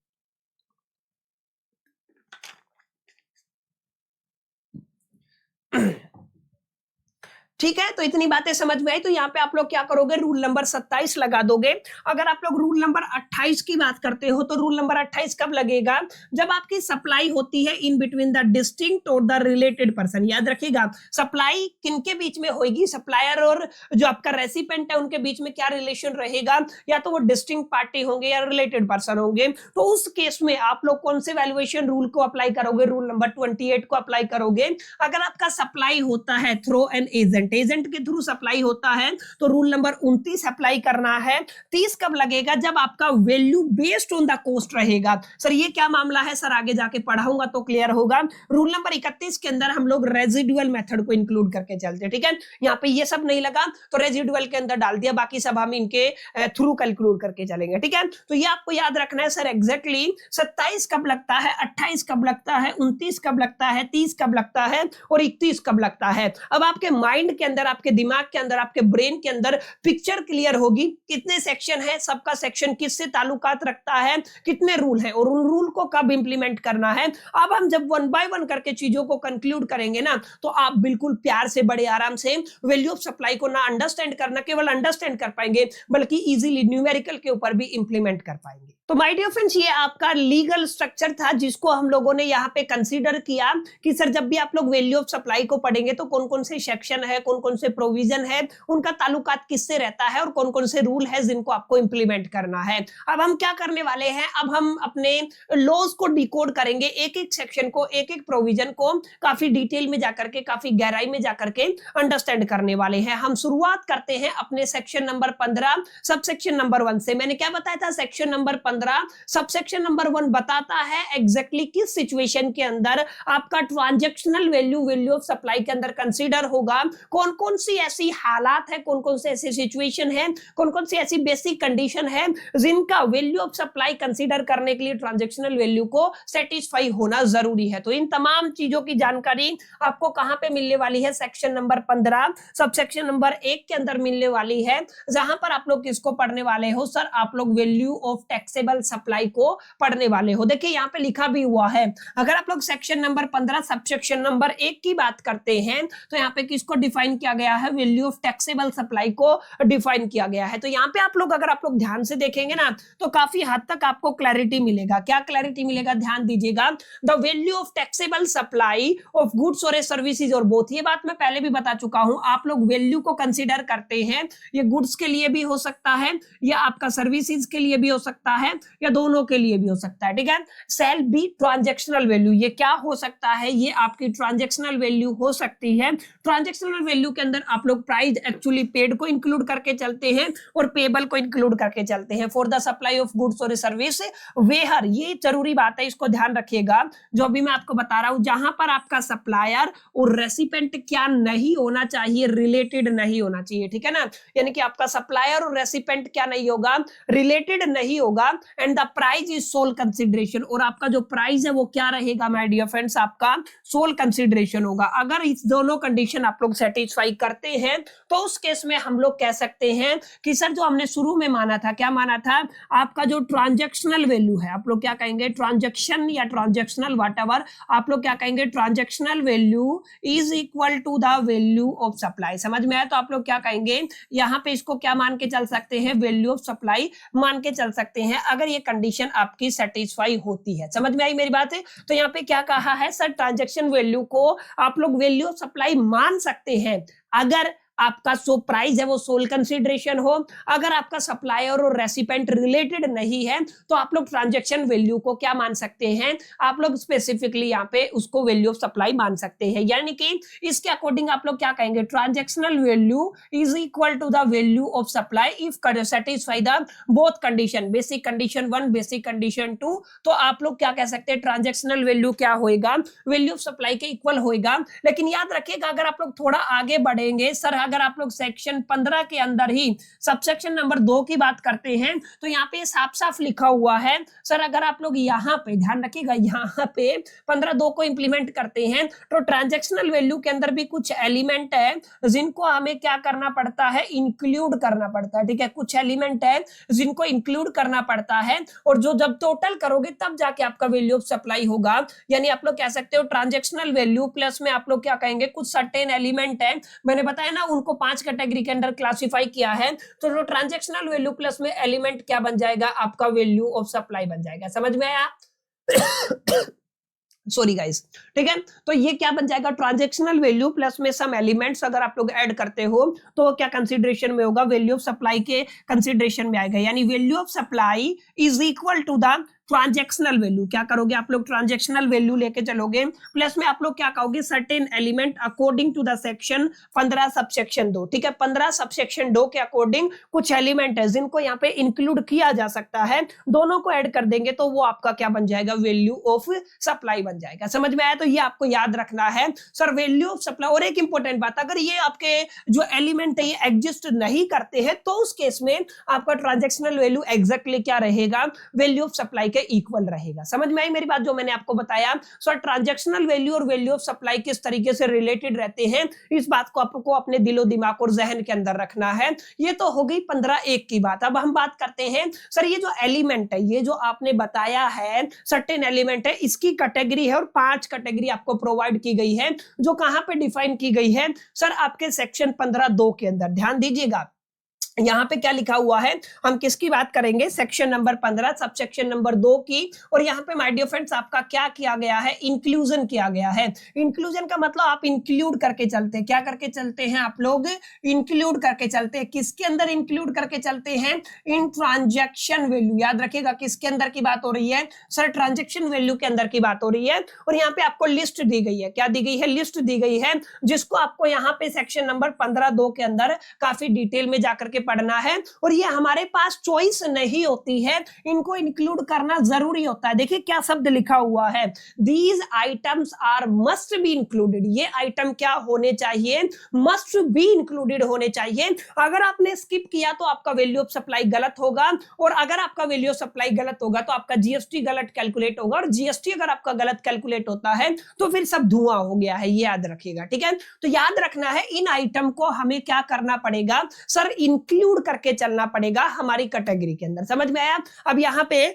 ठीक है, तो इतनी बातें समझ में आई। तो यहाँ पे आप लोग क्या करोगे, रूल नंबर 27 लगा दोगे। अगर आप लोग रूल नंबर 28 की बात करते हो तो रूल नंबर 28 कब लगेगा, जब आपकी सप्लाई होती है इन बिटवीन द डिस्टिंक्ट और द रिलेटेड पर्सन। याद रखिएगा, सप्लाई किनके बीच में होगी, सप्लायर और जो आपका रेसिपेंट है उनके बीच में क्या रिलेशन रहेगा, या तो वो डिस्टिंक्ट पार्टी होंगे या रिलेटेड पर्सन होंगे। तो उस केस में आप लोग कौन से वैल्यूएशन रूल को अप्लाई करोगे, रूल नंबर 28 को अप्लाई करोगे। अगर आपका सप्लाई होता है थ्रू एन एजेंट, एजेंट के थ्रू सप्लाई होता है तो रूल नंबर 29 अप्लाई करना है। 30 कब लगेगा, जब आपका value based on the cost रहेगा। सर ये क्या मामला है, सर आगे जाके पढ़ाऊंगा तो क्लियर होगा। रूल नंबर 31 के अंदर हम लोग रेजिडुअल मेथड को इंक्लूड करके चलते हैं। ठीक है, यहाँ पे ये सब नहीं लगा तो रेजिडुअल के अंदर डाल दिया, बाकी सब हम इनके थ्रू कैलकुलेट करके चलेंगे। ठीक है, तो ये आपको याद रखना है। सर एग्जैक्टली 27 कब लगता है, 28 कब लगता है, 29 कब लगता है, 30 कब लगता है और 31 कब लगता है। अब आपके माइंड के अंदर, आपके दिमाग के अंदर, आपके ब्रेन के अंदर पिक्चर क्लियर होगी। कितने सेक्शन है, सबका सेक्शन किससे ताल्लुकात रखता है, कितने रूल है और उन रूल को कब इंप्लीमेंट करना है। अब हम जब वन बाय वन करके चीजों को कंक्लूड करेंगे ना, तो आप बिल्कुल प्यार से, बड़े आराम से वैल्यू ऑफ सप्लाई को ना अंडरस्टैंड करना, केवल अंडरस्टैंड कर पाएंगे, बल्कि इजीली न्यूमेरिकल के ऊपर भी इंप्लीमेंट कर पाएंगे। तो माय डियर फ्रेंड्स, ये आपका लीगल स्ट्रक्चर था जिसको हम लोगों ने यहाँ पे कंसीडर किया कि सर जब भी आप लोग वैल्यू ऑफ सप्लाई को पढ़ेंगे तो कौन कौन से सेक्शन है, कौन कौन से प्रोविजन है, उनका ताल्लुकात किससे रहता है और कौन कौन से रूल है जिनको आपको इंप्लीमेंट करना है। अब हम क्या करने वाले हैं, अब हम अपने लॉज को डिकोड करेंगे, एक एक सेक्शन को, एक एक प्रोविजन को काफी डिटेल में जाकर के, काफी गहराई में जाकर के अंडरस्टैंड करने वाले हैं। हम शुरुआत करते हैं अपने section number 15 sub section number 1 से। मैंने क्या बताया था, सेक्शन नंबर 15 सबसेक्शन नंबर 1 बताता है एग्जैक्टली किस सिचुएशन के अंदर आपका ट्रांजैक्शनल वैल्यू ऑफ सप्लाई के अंदर कंसीडर होगा, कौन कौन सी ऐसी हालात है, कौन कौन से ऐसे सिचुएशन है, कौन कौन सी ऐसी बेसिक कंडीशन है जिनका वैल्यू ऑफ सप्लाई कंसीडर करने के लिए ट्रांजैक्शनल वैल्यू को सेटिस्फाई होना जरूरी है। तो इन तमाम चीजों की जानकारी आपको कहां पे मिलने वाली है, सेक्शन नंबर 15 सबसेक्शन नंबर 1 के अंदर मिलने वाली है, जहां पर आप लोग किसको पढ़ने वाले हो, सर आप लोग वैल्यू ऑफ टैक्सेबल सप्लाई को पढ़ने वाले हो। देखिए यहाँ पे लिखा भी हुआ है, अगर आप लोग सेक्शन नंबर 15 सबसेक्शन नंबर 1 की बात करते हैं तो यहाँ पे किसको डिफाइन किया गया है, वैल्यू ऑफ टैक्सेबल सप्लाई को डिफाइन किया गया है। तो यहाँ पे आप लोग, अगर आप लोग ध्यान से देखेंगे ना, तो काफी हद तक आपको क्लैरिटी मिलेगा। क्या क्लैरिटी मिलेगा, ध्यान दीजिएगा। The value of taxable supply of goods और सर्विसेज और बोथ, ये बात मैं पहले भी बता चुका हूं। आप लोग वैल्यू को कंसीडर करते हैं, ये गुड्स के लिए भी हो सकता है, या आपका सर्विसेज के लिए भी हो सकता है, या दोनों के लिए भी हो सकता है। ठीक है, सेल बी ट्रांजैक्शनल वैल्यू, ये क्या हो सकता है, ये आपकी ट्रांजैक्शनल वैल्यू हो सकती है। ट्रांजैक्शनल वैल्यू के अंदर आप लोग प्राइस एक्चुअली पेड को इंक्लूड करके चलते हैं और पेबल को इंक्लूड करके चलते हैं for the supply of goods और सर्विस वेयर। ये जरूरी बात है, इसको ध्यान रखिएगा। जो भी मैं आपको बता रहा हूं, जहां पर आपका सप्लायर और रेसिपेंट क्या नहीं होना चाहिए, रिलेटेड नहीं होना चाहिए। ठीक है ना, यानी कि आपका सप्लायर और रेसिपेंट क्या नहीं होगा, रिलेटेड नहीं होगा, and the price is sole consideration, और आपका जो प्राइस है वो क्या रहेगा माय डियर फ्रेंड्स, आपका सोल कंसिडरेशन होगा। अगर इस दोनों कंडीशन आप लोग सेटिस्फाई करते हैं तो उस केस में हम लोग कह सकते हैं कि सर जो हमने शुरू में माना था, क्या माना था, आपका जो ट्रांजैक्शनल वैल्यू है, आप लोग क्या कहेंगे, ट्रांजैक्शन या ट्रांजैक्शनल व्हाटएवर, आप लोग क्या कहेंगे, transactional value is equal to the value of supply. समझ में आया, तो आप लोग क्या कहेंगे, यहां पे इसको क्या मान के चल सकते हैं, वैल्यू ऑफ सप्लाई मान के चल सकते हैं, अगर ये कंडीशन आपकी सेटिस्फाई होती है। समझ में आई मेरी बात है। तो यहाँ पे क्या कहा है, सर ट्रांजैक्शन वैल्यू को आप लोग वैल्यू ऑफ सप्लाई मान सकते हैं अगर आपका सो प्राइस है वो सोल कंसिडरेशन हो, अगर आपका सप्लायर और रेसिपेंट रिलेटेड नहीं है तो आप लोग ट्रांजैक्शन वैल्यू को क्या मान सकते हैं, आप लोग स्पेसिफिकली यहाँ पे उसको वैल्यू ऑफ सप्लाई मान सकते हैं। यानी कि इसके अकॉर्डिंग आप लोग क्या कहेंगे, transactional value is equal to the value of supply if satisfy the both condition, basic condition 1, basic condition 2। तो आप लोग क्या कह सकते हैं, ट्रांजैक्शनल वैल्यू क्या होएगा, वैल्यू ऑफ सप्लाई के इक्वल होएगा। लेकिन याद रखिएगा, अगर आप लोग थोड़ा आगे बढ़ेंगे, सर अगर आप लोग सेक्शन 15 के अंदर ही सबसेक्शन नंबर 2 की बात करते हैं तो यहाँ पे साफ साफ लिखा हुआ है, सर अगर आप लोग यहाँ पे ध्यान रखिएगा, यहाँ पे 15(2) को इंप्लीमेंट करते हैं तो ट्रांजैक्शनल वैल्यू के अंदर भी कुछ एलिमेंट है जिनको हमें क्या करना पड़ता है, इंक्लूड करना पड़ता है। ठीक है, कुछ एलिमेंट है जिनको इंक्लूड करना पड़ता है, और जो जब टोटल करोगे तब जाके आपका वैल्यू ऑफ सप्लाई होगा। यानी आप लोग कह सकते हो ट्रांजैक्शनल वैल्यू प्लस में आप लोग क्या कहेंगे, कुछ सर्टेन एलिमेंट है, मैंने बताया ना उनको 5 कैटेगरी के अंदर क्लासिफाई किया है। तो जो ट्रांजैक्शनल वैल्यू प्लस में एलिमेंट क्या बन जाएगा, आपका वैल्यू ऑफ सप्लाई बन जाएगा। समझ में आया? सॉरी गाइस, ठीक है। तो ये क्या बन जाएगा, ट्रांजैक्शनल वैल्यू प्लस में सम एलिमेंट्स अगर आप लोग ऐड करते हो तो वो क्या कंसीडरेशन में होगा, वैल्यू ऑफ सप्लाई के कंसीडरेशन में आएगा। यानी value of supply is equal to the transactional value. क्या करोगे आप लोग, ट्रांजैक्शनल वैल्यू लेके चलोगे, प्लस में आप लोग क्या कहोगे, certain element according to the section 15 subsection 2। ठीक है, 15 सबसेक्शन 2 के अकॉर्डिंग कुछ एलिमेंट है जिनको यहाँ पे इंक्लूड किया जा सकता है, दोनों को ऐड कर देंगे तो वो आपका क्या बन जाएगा, वैल्यू ऑफ सप्लाई बन जाएगा। समझ में आया? तो ये आपको याद रखना है सर, वैल्यू ऑफ सप्लाई। और एक इंपॉर्टेंट बात, अगर ये आपके जो एलिमेंट है ये एग्जिस्ट नहीं करते हैं तो उस केस में आपका ट्रांजैक्शनल वैल्यू एग्जैक्टली क्या रहेगा, वैल्यू ऑफ सप्लाई के इक्वल रहेगा। समझ में आई मेरी बात जो मैंने आपको बताया? सो ट्रांजैक्शनल वैल्यू और वैल्यू ऑफ सप्लाई किस तरीके से रिलेटेड रहते हैं, इस बात को आपको अपने दिलो दिमाग और जहन के अंदर रखना है। ये तो हो गई 15(1) की बात। अब हम बात करते हैं सर, ये जो एलिमेंट है, ये जो आपने बताया है सर्टेन एलिमेंट है, इसकी कैटेगरी है और 5 कैटेगरी आपको प्रोवाइड की गई है, जो कहां पे डिफाइन की गई है सर, आपके सेक्शन 15(2) के अंदर। ध्यान दीजिएगा, यहां पे क्या लिखा हुआ है, हम किसकी बात करेंगे, सेक्शन नंबर 15 सबसेक्शन नंबर 2 की। और यहाँ पे माय डियर फ्रेंड्स आपका क्या किया गया है, इंक्लूजन किया गया है। इंक्लूजन का मतलब आप इंक्लूड करके चलते हैं, क्या करके चलते हैं आप लोग, इंक्लूड करके चलते हैं। किसके अंदर इंक्लूड करके चलते हैं, इन ट्रांजैक्शन वैल्यू। याद रखिएगा किसके अंदर की बात हो रही है सर, ट्रांजैक्शन वैल्यू के अंदर की बात हो रही है। और यहाँ पे आपको लिस्ट दी गई है, क्या दी गई है, लिस्ट दी गई है, जिसको आपको यहाँ पे सेक्शन नंबर 15(2) के अंदर काफी डिटेल में जाकर के पढ़ना है। और ये हमारे पास चॉइस नहीं होती है, इनको इंक्लूड करना जरूरी होता है। देखिए क्या शब्द लिखा हुआ है, these items are must be included. ये आइटम क्या होने चाहिए, मस्ट बी इंक्लूडेड होने चाहिए। अगर आपने स्किप किया तो आपका वैल्यू ऑफ सप्लाई गलत होगा, और अगर आपका वैल्यू ऑफ सप्लाई गलत होगा तो आपका जीएसटी गलत कैलकुलेट होगा, और जीएसटी अगर आपका गलत कैलकुलेट होता है तो फिर सब धुआं हो गया है, ये याद रखिएगा। ठीक है, तो याद रखना है इन आइटम को हमें क्या करना पड़ेगा सर, इंक्लूड करके चलना पड़ेगा हमारी कैटेगरी के अंदर। समझ में आया? अब यहां पे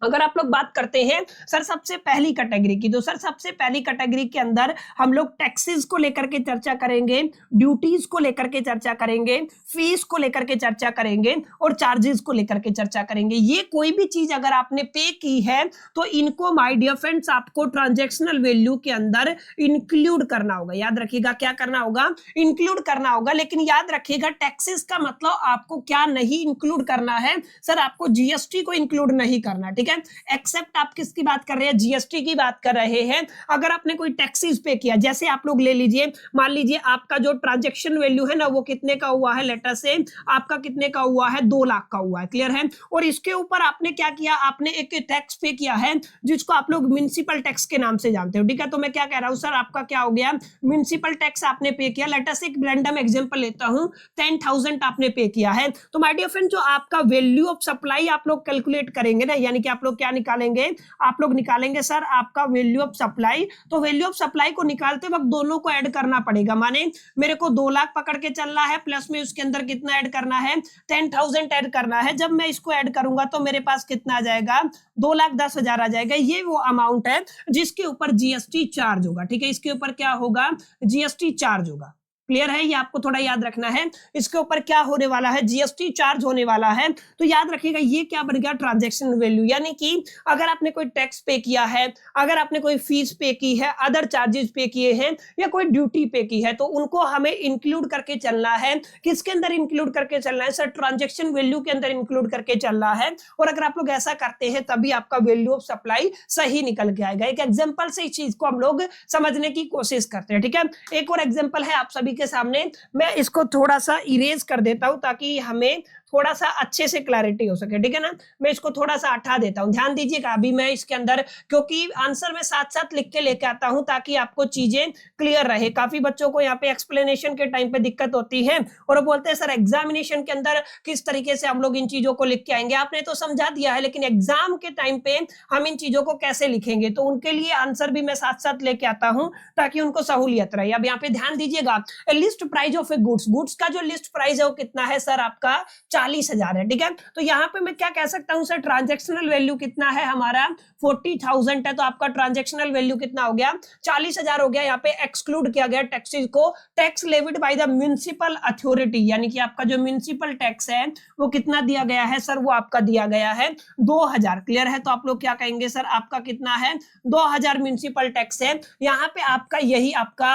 अगर आप लोग बात करते हैं सर सबसे पहली कैटेगरी की, तो सर सबसे पहली कैटेगरी के अंदर हम लोग टैक्सेस को लेकर के चर्चा करेंगे, ड्यूटीज को लेकर के चर्चा करेंगे, फीस को लेकर के चर्चा करेंगे, और चार्जेस को लेकर के चर्चा करेंगे। ये कोई भी चीज अगर आपने पे की है तो इनको माय डियर फ्रेंड्स आपको ट्रांजैक्शनल वैल्यू के अंदर इंक्लूड करना होगा। याद रखिएगा क्या करना होगा, इंक्लूड करना होगा। लेकिन याद रखिएगा टैक्सेस का मतलब आपको क्या नहीं इंक्लूड करना है सर, आपको जीएसटी को इंक्लूड नहीं करना। ठीक है, एक्सेप्ट आप किसकी बात कर रहे हैं, जीएसटी की बात कर रहे हैं। अगर आपने कोई टैक्सेस पे किया, जैसे आप लोग ले लीजिए, मान लीजिए आपका जो ट्रांजैक्शन वैल्यू है ना वो कितने का हुआ है, लेटर से आपका कितने का हुआ है, 2 लाख का हुआ है, क्लियर है। और इसके ऊपर आपने क्या किया, आपने एक टैक्स पे किया है जिसको आप लोग म्युनिसिपल टैक्स के नाम से जानते हो। ठीक है, तो मैं क्या कह रहा हूं सर, आपका क्या हो गया, म्युनिसिपल टैक्स आपने पे किया। लेटर से एक रैंडम एग्जांपल लेता हूं, 10,000 आपने पे किया है। तो माय डियर फ्रेंड जो आपका वैल्यू ऑफ सप्लाई आप लोग कैलकुलेट करेंगे ना, यानी कि आप लोग क्या निकालेंगे, आप लोग निकालेंगे सर आपका वैल्यू ऑफ सप्लाई। तो वैल्यू ऑफ सप्लाई को निकालते वक्त दोनों को ऐड करना पड़ेगा। माने मेरे को 2 लाख पकड़ के चलना है, प्लस में उसके अंदर कितना ऐड करना है, 10,000 ऐड करना है। जब मैं इसको ऐड करूंगा तो मेरे पास कितना आ जाएगा, 2,10,000 आ जाएगा। ये वो अमाउंट है जिसके ऊपर जीएसटी चार्ज होगा। ठीक है, इसके ऊपर क्या होगा, जीएसटी चार्ज होगा। क्लियर है, ये आपको थोड़ा याद रखना है। इसके ऊपर क्या होने वाला है, जीएसटी चार्ज होने वाला है। तो याद रखिएगा ये क्या बन गया, ट्रांजैक्शन वैल्यू। यानी कि अगर आपने कोई टैक्स पे किया है, अगर आपने कोई फीस पे की है, अदर चार्जेस पे किए हैं, या कोई ड्यूटी पे की है, तो उनको हमें इंक्लूड करके चलना है। किसके अंदर इंक्लूड करके चलना है सर, ट्रांजैक्शन वैल्यू के अंदर इंक्लूड करके चलना है। और अगर आप लोग ऐसा करते हैं तभी आपका वैल्यू ऑफ सप्लाई सही निकल के आएगा। एक एग्जाम्पल से इस चीज को हम लोग समझने की कोशिश करते हैं। ठीक है, एक और एग्जाम्पल है आप सभी के सामने, मैं इसको थोड़ा सा इरेज कर देता हूं ताकि हमें थोड़ा सा अच्छे से क्लैरिटी हो सके। ठीक है ना, मैं इसको थोड़ा सा हटा देता हूं। ध्यान दीजिएगा अभी मैं इसके अंदर, क्योंकि आंसर में साथ साथ लिख के लेके आता हूं ताकि आपको चीजें क्लियर रहे। काफी बच्चों को यहाँ पे एक्सप्लेनेशन के टाइम पे दिक्कत होती है और वो बोलते हैं सर एग्जामिनेशन के अंदर किस तरीके से हम लोग इन चीजों को लिख के आएंगे। आपने तो समझा दिया है, लेकिन एग्जाम के टाइम पे हम इन चीजों को कैसे लिखेंगे, तो उनके लिए आंसर भी मैं साथ साथ लेके आता हूं ताकि उनको सहूलियत रहे। अब यहाँ पे ध्यान दीजिएगा, list price of A goods, goods का जो लिस्ट प्राइस है वो कितना है सर, आपका 40,000 है, ठीक है। तो यहाँ पे मैं क्या कह सकता हूँ सर, ट्रांजेक्शनल वैल्यू कितना है हमारा 40,000 है, तो आपका ट्रांजेक्शनल वैल्यू कितना हो गया 40,000 हो गया। यहाँ पे एक्सक्लूड किया गया टैक्सेस को, tax levied by the municipal authority, यानी कि आपका जो म्युनिसिपल टैक्स है वो कितना दिया गया है सर, वो आपका दिया गया है 2,000। क्लियर है, तो आप लोग क्या कहेंगे सर, आपका कितना है 2,000 म्युनिसिपल टैक्स है। यहाँ पे आपका यही आपका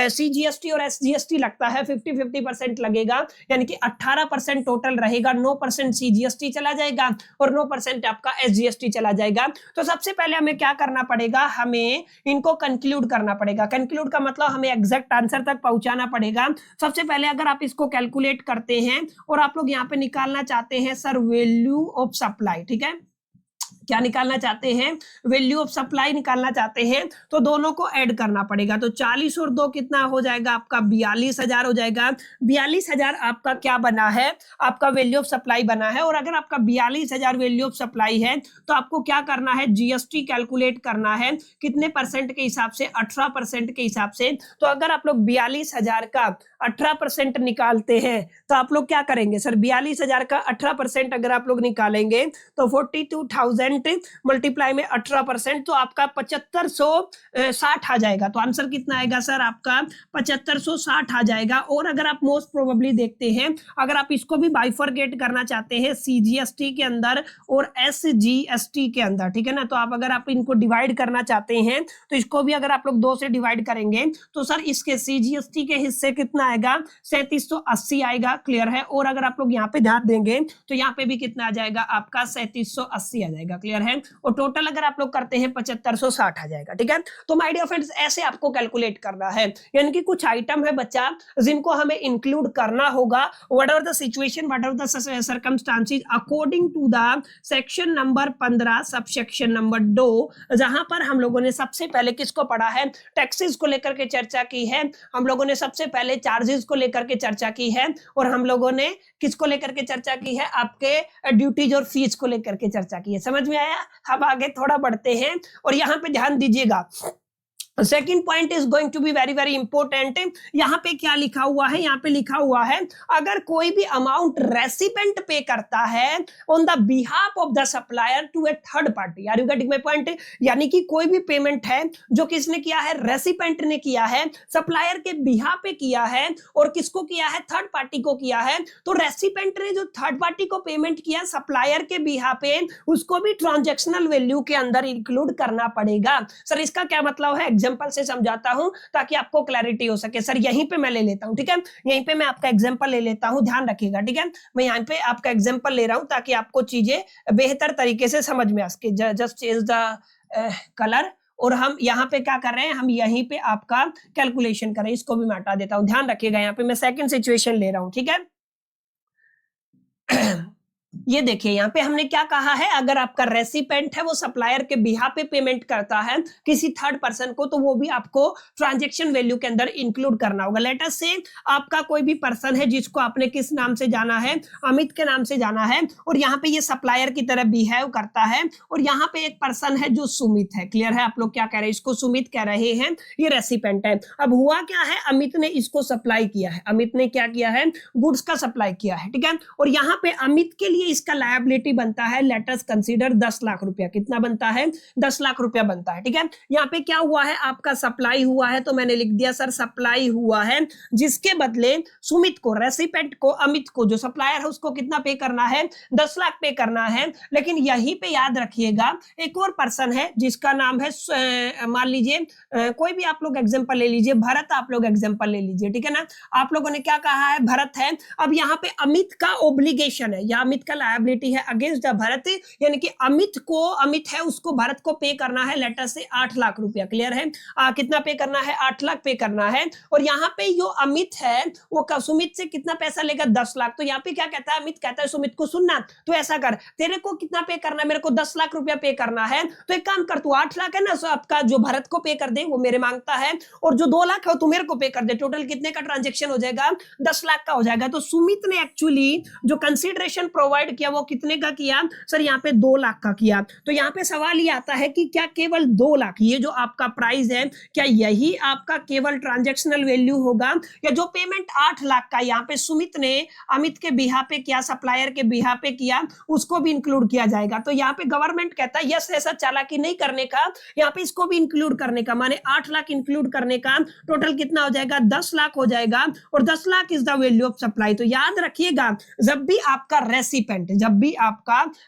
CGST और SGST लगता है, 50-50% लगेगा, यानी कि 18% टोटल रहेगा, 9% CGST चला जाएगा और 9% आपका SGST चला जाएगा। तो सबसे पहले हमें क्या करना पड़ेगा, हमें इनको कंक्लूड करना पड़ेगा। कंक्लूड का मतलब हमें एग्जैक्ट आंसर तक पहुंचाना पड़ेगा। सबसे पहले अगर आप इसको कैलकुलेट करते हैं और आप लोग यहाँ पे निकालना चाहते हैं सर वैल्यू ऑफ सप्लाई, ठीक है, क्या निकालना चाहते हैं, वैल्यू ऑफ सप्लाई निकालना चाहते हैं, तो दोनों को ऐड करना पड़ेगा। तो 40 और 2 कितना हो जाएगा आपका 42,000 हो जाएगा। 42,000 आपका क्या बना है, आपका वैल्यू ऑफ सप्लाई बना है। और अगर आपका 42,000 वैल्यू ऑफ सप्लाई है तो आपको क्या करना है, GST कैलकुलेट करना है, कितने परसेंट के हिसाब से, 18% के हिसाब से। तो अगर आप लोग 42,000 का 18% निकालते हैं तो आप लोग क्या करेंगे सर, 42,000 का 18% अगर आप लोग निकालेंगे तो 42,000 मल्टीप्लाई में 18%, तो आपका 7560 आ जाएगा। तो आंसर कितना आएगा सर, आपका 7560 आ जाएगा। और अगर आप मोस्ट प्रोबेबली देखते हैं, अगर आप इसको भी बाइफरकेट करना चाहते हैं CGST के अंदर और SGST के अंदर, ठीक है ना, तो अगर आप इनको डिवाइड करना चाहते हैं तो इसको भी अगर आप लोग 2 से डिवाइड करेंगे तो सर इसके CGST के हिस्से कितना आएगा, 3780 आएगा। क्लियर है, और अगर आप लोग यहाँ पे ध्यान देंगे तो यहाँ पे भी कितना आ जाएगा आपका 3780 आ जाएगा। क्लियर है, और टोटल अगर आप लोग करते हैं 7560 आ जाएगा। ठीक है, तो माय डियर फ्रेंड्स ऐसे आपको कैलकुलेट करना है, यानी कि कुछ आइटम है बच्चा जिनको हमें इंक्लूड करना होगा, what are the situation, what are the circumstances according to the section number 15 sub section number 2, जहां पर हम लोगों ने सबसे पहले किसको पढ़ा है, टैक्सेस को लेकर के चर्चा की है, हम लोगों ने सबसे पहले चार्जेस को लेकर के चर्चा की है, और हम लोगों ने किसको लेकर के चर्चा की है, आपके ड्यूटीज और फीस को लेकर के चर्चा की है। समझ में आया? अब आगे थोड़ा बढ़ते हैं और यहाँ पे ध्यान दीजिएगा, second point is going to be very very important. यहाँ पे क्या लिखा हुआ है, यहाँ पे लिखा हुआ है अगर कोई भी अमाउंट रेसिपेंट पे करता है on the behalf of the supplier to a third party, are you getting my point, यानी कि कोई भी पेमेंट है जो किसने किया है, रेसिपेंट ने किया है, सप्लायर के बिहाफ पे किया है, और किसको किया है, थर्ड पार्टी को किया है। तो रेसिपेंट ने जो थर्ड पार्टी को पेमेंट किया सप्लायर के बिहाफ पे, उसको भी ट्रांजैक्शनल वैल्यू के अंदर इंक्लूड करना पड़ेगा। सर इसका क्या मतलब है, एग्जांपल से समझाता हूं ताकि आपको क्लैरिटी हो सके। सर यहीं पे मैं ले लेता हूं, ठीक है, यहीं पे मैं आपका एग्जांपल ले लेता हूं, ध्यान रखिएगा। ठीक है, मैं यहीं पे आपका एग्जांपल ले रहा हूं ताकि आपको चीजें बेहतर तरीके से समझ में आ सके। जस्ट चेंज द कलर, और हम यहाँ पे क्या कर रहे हैं, हम यहीं पे आपका कैलकुलेशन कर रहे हैं, इसको भी मैं हटा देता हूं। ध्यान रखिएगा, यहाँ पे मैं सेकंड सिचुएशन ले रहा हूं, ठीक है। ये देखिए यहाँ पे हमने क्या कहा है, अगर आपका रेसिपेंट है वो सप्लायर के बिहाफ पे पेमेंट करता है किसी थर्ड पर्सन को, तो वो भी आपको ट्रांजैक्शन वैल्यू के अंदर इंक्लूड करना होगा। लेट अस से आपका कोई भी पर्सन है जिसको आपने किस नाम से जाना है, अमित के नाम से जाना है, और यहाँ पे ये सप्लायर की तरह बिहेव करता है, और यहाँ पे एक पर्सन है जो सुमित है। क्लियर है, आप लोग क्या कह रहे हैं, इसको सुमित कह रहे हैं, ये रेसिपेंट है। अब हुआ क्या है, अमित ने इसको सप्लाई किया है, अमित ने क्या किया है, गुड्स का सप्लाई किया है। ठीक है, और यहाँ पे अमित के लिए इसका लायबिलिटी बनता है, लेट अस कंसीडर 10 लाख रुपया। कितना बनता है, 10 लाख रुपया बनता है। ठीक है, यहाँ पे क्या हुआ है, आपका सप्लाई हुआ है, तो मैंने लिख दिया सर सप्लाई हुआ है, जिसके बदले सुमित को, रेसिपेंट को, अमित को, जो सप्लायर है उसको कितना पे करना है, 10 लाख पे करना है। लेकिन यहीं पे याद रखिएगा एक और पर्सन है जिसका नाम है, मान लीजिए कोई भी आप लोग एग्जांपल ले लीजिए, भरत आप लोग एग्जांपल ले लीजिए। ठीक है ना, आप लोगों ने क्या कहा है, भरत है। अब यहाँ पे अमित का ओब्लिगेशन है या अमित का लायबिलिटी है अगेंस्ट द भरत, यानी कि अमित को, अमित है उसको भरत को पे करना है लेटर से 8 लाख रुपया। क्लियर है, कितना पे करना है, 8 लाख पे करना है। और यहाँ पे जो अमित है वो सुमित से कितना पैसा लेगा, 10 लाख। तो यहाँ पे क्या कहता है, अमित कहता है सुमित को, सुनना तो ऐसा कर, तेरे को कितना पे करना है, मेरे को 10 लाख रुपया पे करना है, तो एक काम कर, तू 8 लाख है ना, सो आपका जो भरत को पे कर दे वो मेरे मांगता है, और जो 2 लाख है तू मेरे को पे कर दे। टोटल कितने का ट्रांजेक्शन हो जाएगा, 10 लाख का हो जाएगा। तो सुमित ने एक्चुअली जो कंसिडरेशन प्रोवाइड प्रोवाइड किया वो कितने का किया सर, यहाँ पे 2 लाख का किया। तो यहाँ पे सवाल ये आता है कि क्या केवल 2 लाख ये जो आपका प्राइस है, क्या यही आपका केवल ट्रांजैक्शनल वैल्यू होगा, या जो पेमेंट 8 लाख का यहाँ पे सुमित ने अमित के बिहा पे किया, सप्लायर के बिहा पे किया, उसको भी इंक्लूड किया जाएगा? तो यहाँ पे गवर्नमेंट कहता है यस, ऐसा चालाकी नहीं करने का, यहाँ पे इसको भी इंक्लूड करने का, माने 8 लाख इंक्लूड करने का, टोटल कितना हो जाएगा 10 लाख हो जाएगा, और 10 lakh is the value of supply. तो याद रखिएगा जब भी आपका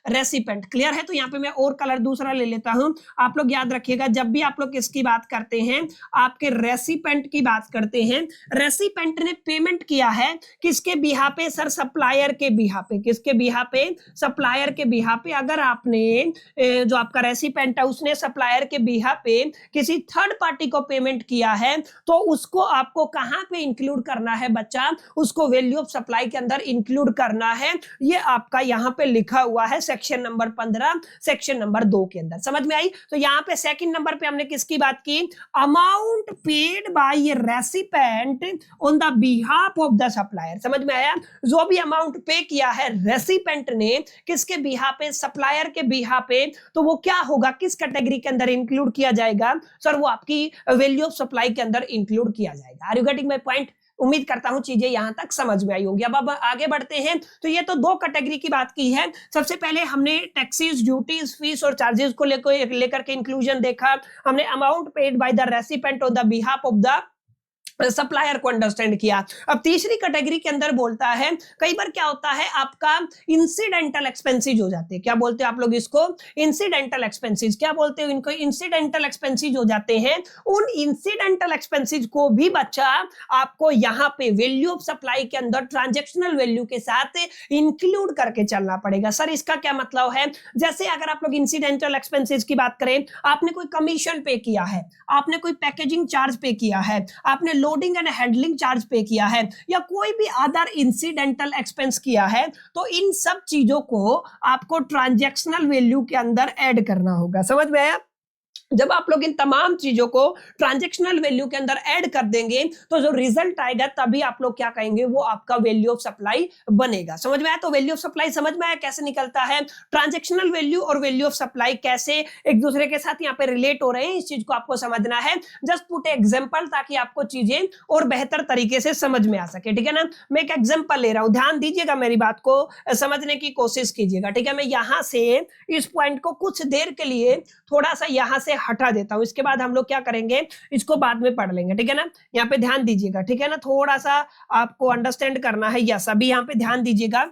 रेसिपेंट क्लियर है, तो यहाँ पे मैं और कलर दूसरा ले लेता हूं, आप लोग याद रखिएगा जब भी आप लोग किसकी बात करते हैं, आपके रेसिपेंट की बात करते हैं, रेसिपेंट ने पेमेंट किया है किसके बिहा पे सर, सप्लायर के बिहा पे। किसके बिहा पे? सप्लायर के बिहा पे। अगर आपने जो आपका रेसिपेंट है उसने सप्लायर के बिहा पे किसी थर्ड पार्टी को पेमेंट किया है, तो उसको आपको कहां पे इंक्लूड करना है बच्चा? उसको वैल्यू ऑफ सप्लाई के अंदर इंक्लूड करना है। ये आपका यहां पे लिखा हुआ है सेक्शन नंबर 15 सेक्शन नंबर 2 के अंदर। समझ में आई? तो यहां पे सेकंड नंबर पे हमने किसकी बात की? Amount paid bye recipient on the behalf of the supplier. समझ में आया? जो भी अमाउंट पे किया है रेसिपेंट ने किसके बिहाफ पे? सप्लायर के बिहाफ पे, तो वो क्या होगा, किस कैटेगरी के अंदर इंक्लूड किया जाएगा सर? वो आपकी वैल्यू ऑफ सप्लाई के अंदर इंक्लूड किया जाएगा। Are you getting my point? उम्मीद करता हूं चीजें यहां तक समझ में आई होंगी। अब आगे बढ़ते हैं। तो ये तो 2 कैटेगरी की बात की है। सबसे पहले हमने टैक्सेस, ड्यूटीज, फीस और चार्जेस को लेकर के इंक्लूजन देखा। हमने amount paid by the recipient on the behalf of the supplier को अंडरस्टैंड किया। अब तीसरी कैटेगरी के अंदर बोलता है, कई बार क्या होता है आपका इंसिडेंटल एक्सपेंसेस हो जाते हैं। क्या बोलते हैं आप लोग इसको? Incidental expenses. क्या बोलते हो इनको? इंसिडेंटल एक्सपेंसेस हो जाते हैं। उन इंसिडेंटल एक्सपेंसेस को भी बच्चा आपको यहाँ पे वैल्यू ऑफ सप्लाई के अंदर ट्रांजैक्शनल वैल्यू के साथ इंक्लूड करके चलना पड़ेगा। सर इसका क्या मतलब है? जैसे अगर आप लोग इंसिडेंटल एक्सपेंसेस की बात करें, आपने कोई कमीशन पे किया है, आपने कोई पैकेजिंग चार्ज पे किया है, आपने लोडिंग एंड हैंडलिंग चार्ज पे किया है, या कोई भी अदर इंसिडेंटल एक्सपेंस किया है, तो इन सब चीजों को आपको ट्रांजैक्शनल वैल्यू के अंदर ऐड करना होगा। समझ में आया? जब आप लोग इन तमाम चीजों को ट्रांजैक्शनल वैल्यू के अंदर ऐड कर देंगे, तो जो रिजल्ट आएगा तभी आप लोग क्या कहेंगे, वो आपका वैल्यू ऑफ सप्लाई बनेगा। समझ में आया? तो वैल्यू ऑफ सप्लाई समझ में आया कैसे निकलता है? ट्रांजैक्शनल वैल्यू और वैल्यू ऑफ सप्लाई कैसे एक दूसरे के साथ यहाँ पे रिलेट हो रहे हैं, इस चीज को आपको समझना है। जस्ट पुट एग्जांपल ताकि आपको चीजें और बेहतर तरीके से समझ में आ सके। ठीक है ना? मैं एक एग्जांपल ले रहा हूं, ध्यान दीजिएगा, मेरी बात को समझने की कोशिश कीजिएगा। ठीक है? मैं यहां से इस पॉइंट को कुछ देर के लिए थोड़ा सा यहां से हटा देता हूं, इसके बाद हम लोग क्या करेंगे, इसको बाद में पढ़ लेंगे। ठीक है ना? यहाँ पे ध्यान दीजिएगा। ठीक है ना? थोड़ा सा आपको अंडरस्टैंड करना है। यस, अभी यहाँ पे ध्यान दीजिएगा।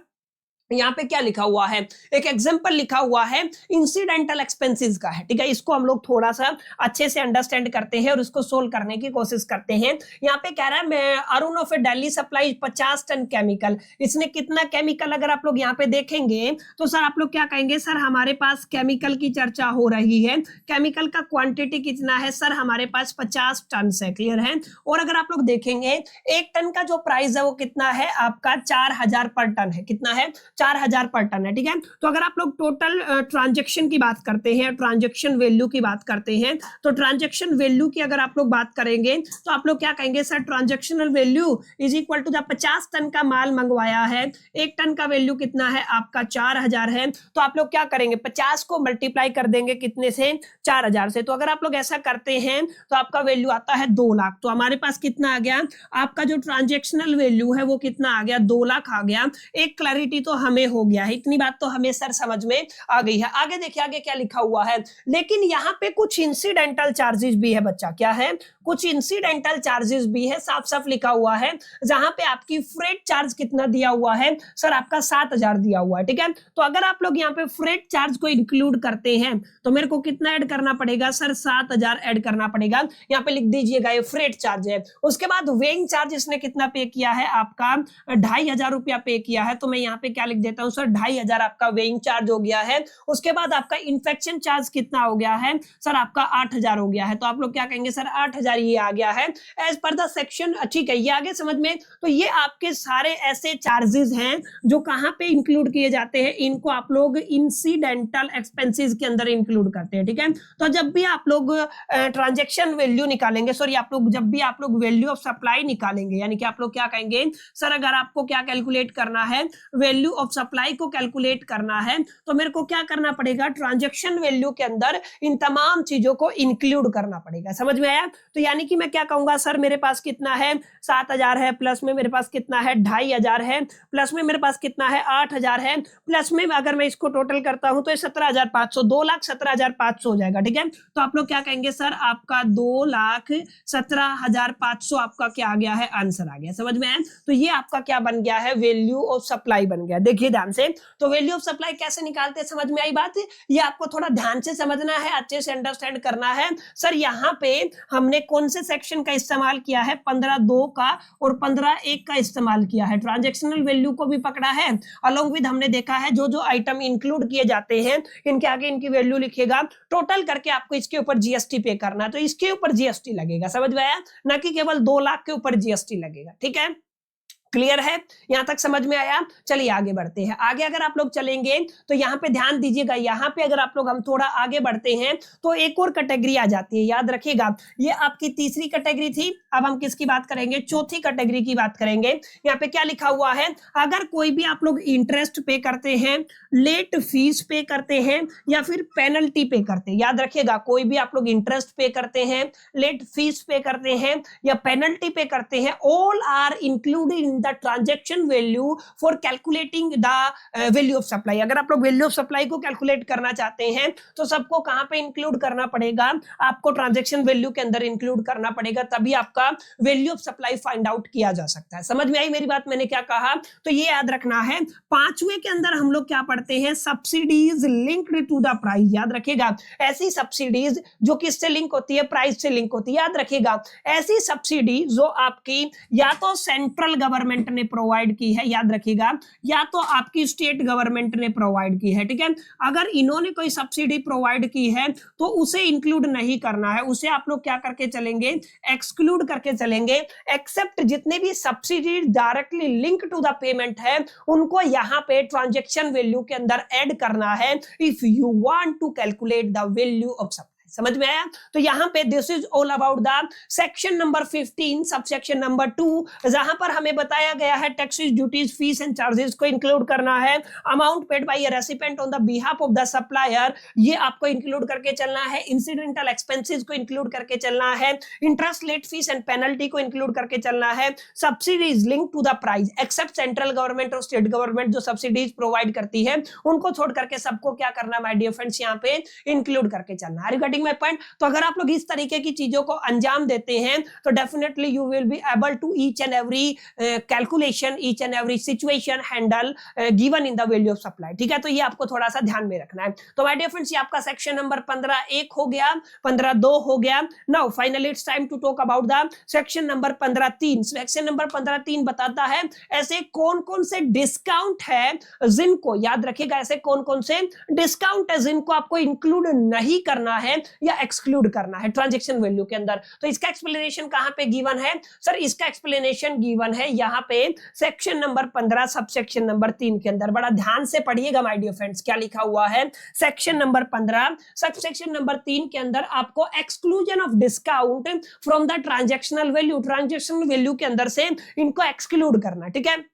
यहाँ पे क्या लिखा हुआ है? एक एग्जांपल लिखा हुआ है इंसिडेंटल एक्सपेंसेस का है। ठीक है? इसको हम लोग थोड़ा सा अच्छे से अंडरस्टैंड करते हैं और उसको सोल्व करने की कोशिश करते हैं। यहाँ पे कह रहा है, मैं Arun of Delhi supply 50 ton chemical. इसने कितना केमिकल, अगर आप लोग यहाँ पे देखेंगे तो सर आप लोग क्या कहेंगे, सर हमारे पास केमिकल की चर्चा हो रही है, केमिकल का क्वांटिटी कितना है? सर हमारे पास 50 टन है। क्लियर है? और अगर आप लोग देखेंगे 1 टन का जो प्राइस है वो कितना है आपका? 4000 पर टन है। कितना है? 4000 पर टन है। ठीक है? तो अगर आप लोग टोटल ट्रांजैक्शन की बात करते हैं, ट्रांजैक्शन वैल्यू की बात करते हैं, तो ट्रांजैक्शन वैल्यू की अगर आप लोग बात करेंगे तो आप लोग क्या कहेंगे, sir transactional value is equal to, जब 50 टन का माल मंगवाया है, 1 टन का वैल्यू कितना है आपका? 4000 है। तो आप लोग क्या करेंगे, 50 को मल्टीप्लाई कर देंगे कितने से? 4000 से। तो अगर आप लोग ऐसा करते हैं तो आपका वैल्यू आता है 2 लाख। तो हमारे पास कितना आ गया? आपका जो ट्रांजैक्शनल वैल्यू है वो कितना आ गया? 2 लाख आ गया। एक क्लैरिटी तो हमें हो गया है, इतनी बात तो हमें सर समझ में आ गई है। आगे देखिए, आगे क्या लिखा हुआ है, लेकिन यहाँ पे कुछ इंसिडेंटल चार्जेस भी है बच्चा। क्या है? कुछ इंसिडेंटल चार्जेस भी है, साफ साफ लिखा हुआ है। जहां पे आपकी फ्रेट चार्ज कितना दिया हुआ है? सर आपका 7000 दिया हुआ है। ठीक है? तो अगर आप लोग यहाँ पे फ्रेट चार्ज को इंक्लूड करते हैं तो मेरे को कितना ऐड करना पड़ेगा? सर 7000 ऐड करना पड़ेगा। यहाँ पे लिख दीजिएगा, ये फ्रेट चार्ज है। उसके बाद वेइंग चार्ज इसने कितना पे किया है? आपका 2500 रुपया पे किया है। तो मैं यहाँ पे क्या लिख देता हूँ, सर 2500 आपका वेइंग चार्ज हो गया है। उसके बाद आपका इन्फेक्शन चार्ज कितना हो गया है? सर आपका 8000 हो गया है। तो आप लोग क्या कहेंगे, सर 8000 ये आ गया है एज पर द सेक्शन। ठीक है, ये आगे समझ में। तो ये आपके सारे ऐसे चार्जेस हैं जो कहां पे इंक्लूड किए जाते हैं, इनको आप लोग इंसिडेंटल एक्सपेंसेस के अंदर इंक्लूड करते हैं। ठीक है? तो जब भी आप लोग ट्रांजैक्शन वैल्यू निकालेंगे, सॉरी आप लोग जब भी आप लोग वैल्यू ऑफ सप्लाई निकालेंगे, यानी कि आप लोग क्या कहेंगे, सर अगर आपको क्या कैलकुलेट करना है, वैल्यू ऑफ ऑफ सप्लाई को कैलकुलेट करना है तो मेरे को क्या करना पड़ेगा, ट्रांजैक्शन वैल्यू के अंदर इन तमाम चीजों को इंक्लूड करना पड़ेगा। समझ में आया? तो यानी कि मैं क्या कहूंगा, सर मेरे पास कितना है 7,000 है, प्लस में मेरे पास कितना है 2,500 है, प्लस में मेरे पास कितना है 8,000 है, प्लस में अगर मैं इसको टोटल करता हूं तो 17,500, 2,17,500 हो जाएगा। ठीक है, तो आप लोग क्या कहेंगे, सर आपका 2,17,500 आपका क्या आ गया है, आंसर आ गया। समझ में आया? तो ये आपका क्या बन गया है, वैल्यू ऑफ सप्लाई बन गया। देखिए ध्यान से, तो वैल्यू ऑफ सप्लाई कैसे निकालते हैं, समझ में आई बात? ये आपको थोड़ा ध्यान से समझना है, अच्छे से अंडरस्टैंड करना है। सर यहाँ पे हमने कौन से सेक्शन का इस्तेमाल किया है, 15(2) का और 15(1) का इस्तेमाल किया है। ट्रांजैक्शनल वैल्यू को भी पकड़ा है, अलोंग विद हमने देखा है जो जो आइटम इंक्लूड किए जाते हैं इनके आगे इनकी वैल्यू लिखेगा, टोटल करके आपको इसके ऊपर जीएसटी पे करना, तो इसके ऊपर जीएसटी लगेगा। समझ में आया? ना कि केवल 2 लाख के ऊपर जीएसटी लगेगा। ठीक है, क्लियर है? यहां तक समझ में आया? चलिए आगे बढ़ते हैं। आगे अगर आप लोग चलेंगे तो यहां पे ध्यान दीजिएगा, यहां पे अगर आप लोग हम थोड़ा आगे बढ़ते हैं तो एक और कैटेगरी आ जाती है, याद रखिएगा। ये आपकी तीसरी कैटेगरी थी, अब हम किसकी बात करेंगे, चौथी कैटेगरी की बात करेंगे। यहाँ पे क्या लिखा हुआ है, अगर कोई भी आप लोग इंटरेस्ट पे करते हैं, लेट फीस पे करते हैं या फिर पेनल्टी पे करते हैं, याद रखिएगा कोई भी आप लोग इंटरेस्ट पे करते हैं, लेट फीस पे करते हैं या पेनल्टी पे करते हैं, all are included the transaction value for calculating the value of supply. अगर आप लोग वैल्यू ऑफ सप्लाई को कैलकुलेट करना चाहते हैं तो सबको कहां पे इंक्लूड करना पड़ेगा, आपको ट्रांजैक्शन वैल्यू के अंदर इंक्लूड करना पड़ेगा, तभी आपका value of supply find out किया जा सकता है। समझ में आई मेरी बात, मैंने क्या कहा? तो ये याद रखना है। पांचवें के अंदर हम लोग क्या पढ़ते हैं, subsidies linked to the price. याद रखिएगा ऐसी सब्सिडीज जो किससे लिंक होती है, प्राइस से लिंक होती है। याद रखिएगा ऐसी सब्सिडी जो आपकी या तो सेंट्रल गवर्नमेंट ने प्रोवाइड की है, याद रखिएगा, या तो आपकी स्टेट गवर्नमेंट ने प्रोवाइड की है। ठीक है, अगर इन्होंने कोई सब्सिडी प्रोवाइड की है तो उसे इंक्लूड नहीं करना है, उसे आप लोग क्या करके चलेंगे, एक्सक्लूड करके चलेंगे। एक्सेप्ट जितने भी subsidy directly link to the payment है उनको यहां पे ट्रांजैक्शन वैल्यू के अंदर ऐड करना है if you want to calculate the value of supply. समझ में आया? तो यहां पे this is all about the section number 15 subsection number 2, जहां पर हमें बताया गया है taxes, duties, fees and charges को इंक्लूड करना है, amount paid by a recipient on the behalf of the supplier ये आपको इंक्लूड करके चलना है, इंसिडेंटल एक्सपेंसेस को इंक्लूड करके चलना है, interest, late fees and penalty को इंक्लूड करके चलना है, subsidies link to the price except central government और स्टेट गवर्नमेंट जो सब्सिडीज प्रोवाइड करती है उनको छोड़ करके सबको क्या करना माय डियर फ्रेंड्स, यहाँ पे इंक्लूड करके चलना है। रिगार्डिंग माय पॉइंट, तो अगर आप लोग इस तरीके की चीजों को अंजाम देते हैं तो definitely you will be able to each and every calculation, each and every situation handle given in the value of supply. ठीक है, तो ये आपको थोड़ा सा ध्यान में रखना है। तो माय डियर फ्रेंड्स ये आपका सेक्शन नंबर 15(1) हो गया, 15(2) हो गया। Now finally it's time to talk about the section number 15(3). Section number 15(3) बताता है ऐसे कौन कौन से डिस्काउंट है जिनको, याद रखिएगा ऐसे कौन कौन से डिस्काउंट है जिनको आपको इंक्लूड नहीं करना है या एक्सक्लूड करना है ट्रांजैक्शन वैल्यू के अंदर। तो इसका एक्सप्लेनेशन कहां पे गिवन है, सर इसका एक्सप्लेनेशन गिवन है यहां पे सेक्शन नंबर 15 सबसेक्शन नंबर 3 के अंदर। बड़ा ध्यान से पढ़िएगा माय डियर फ्रेंड्स, क्या लिखा हुआ है सेक्शन नंबर 15 सबसेक्शन नंबर 3 के अंदर, आपको exclusion of discount from the transactional value, transactional value के अंदर से इनको एक्सक्लूड करना। ठीक है,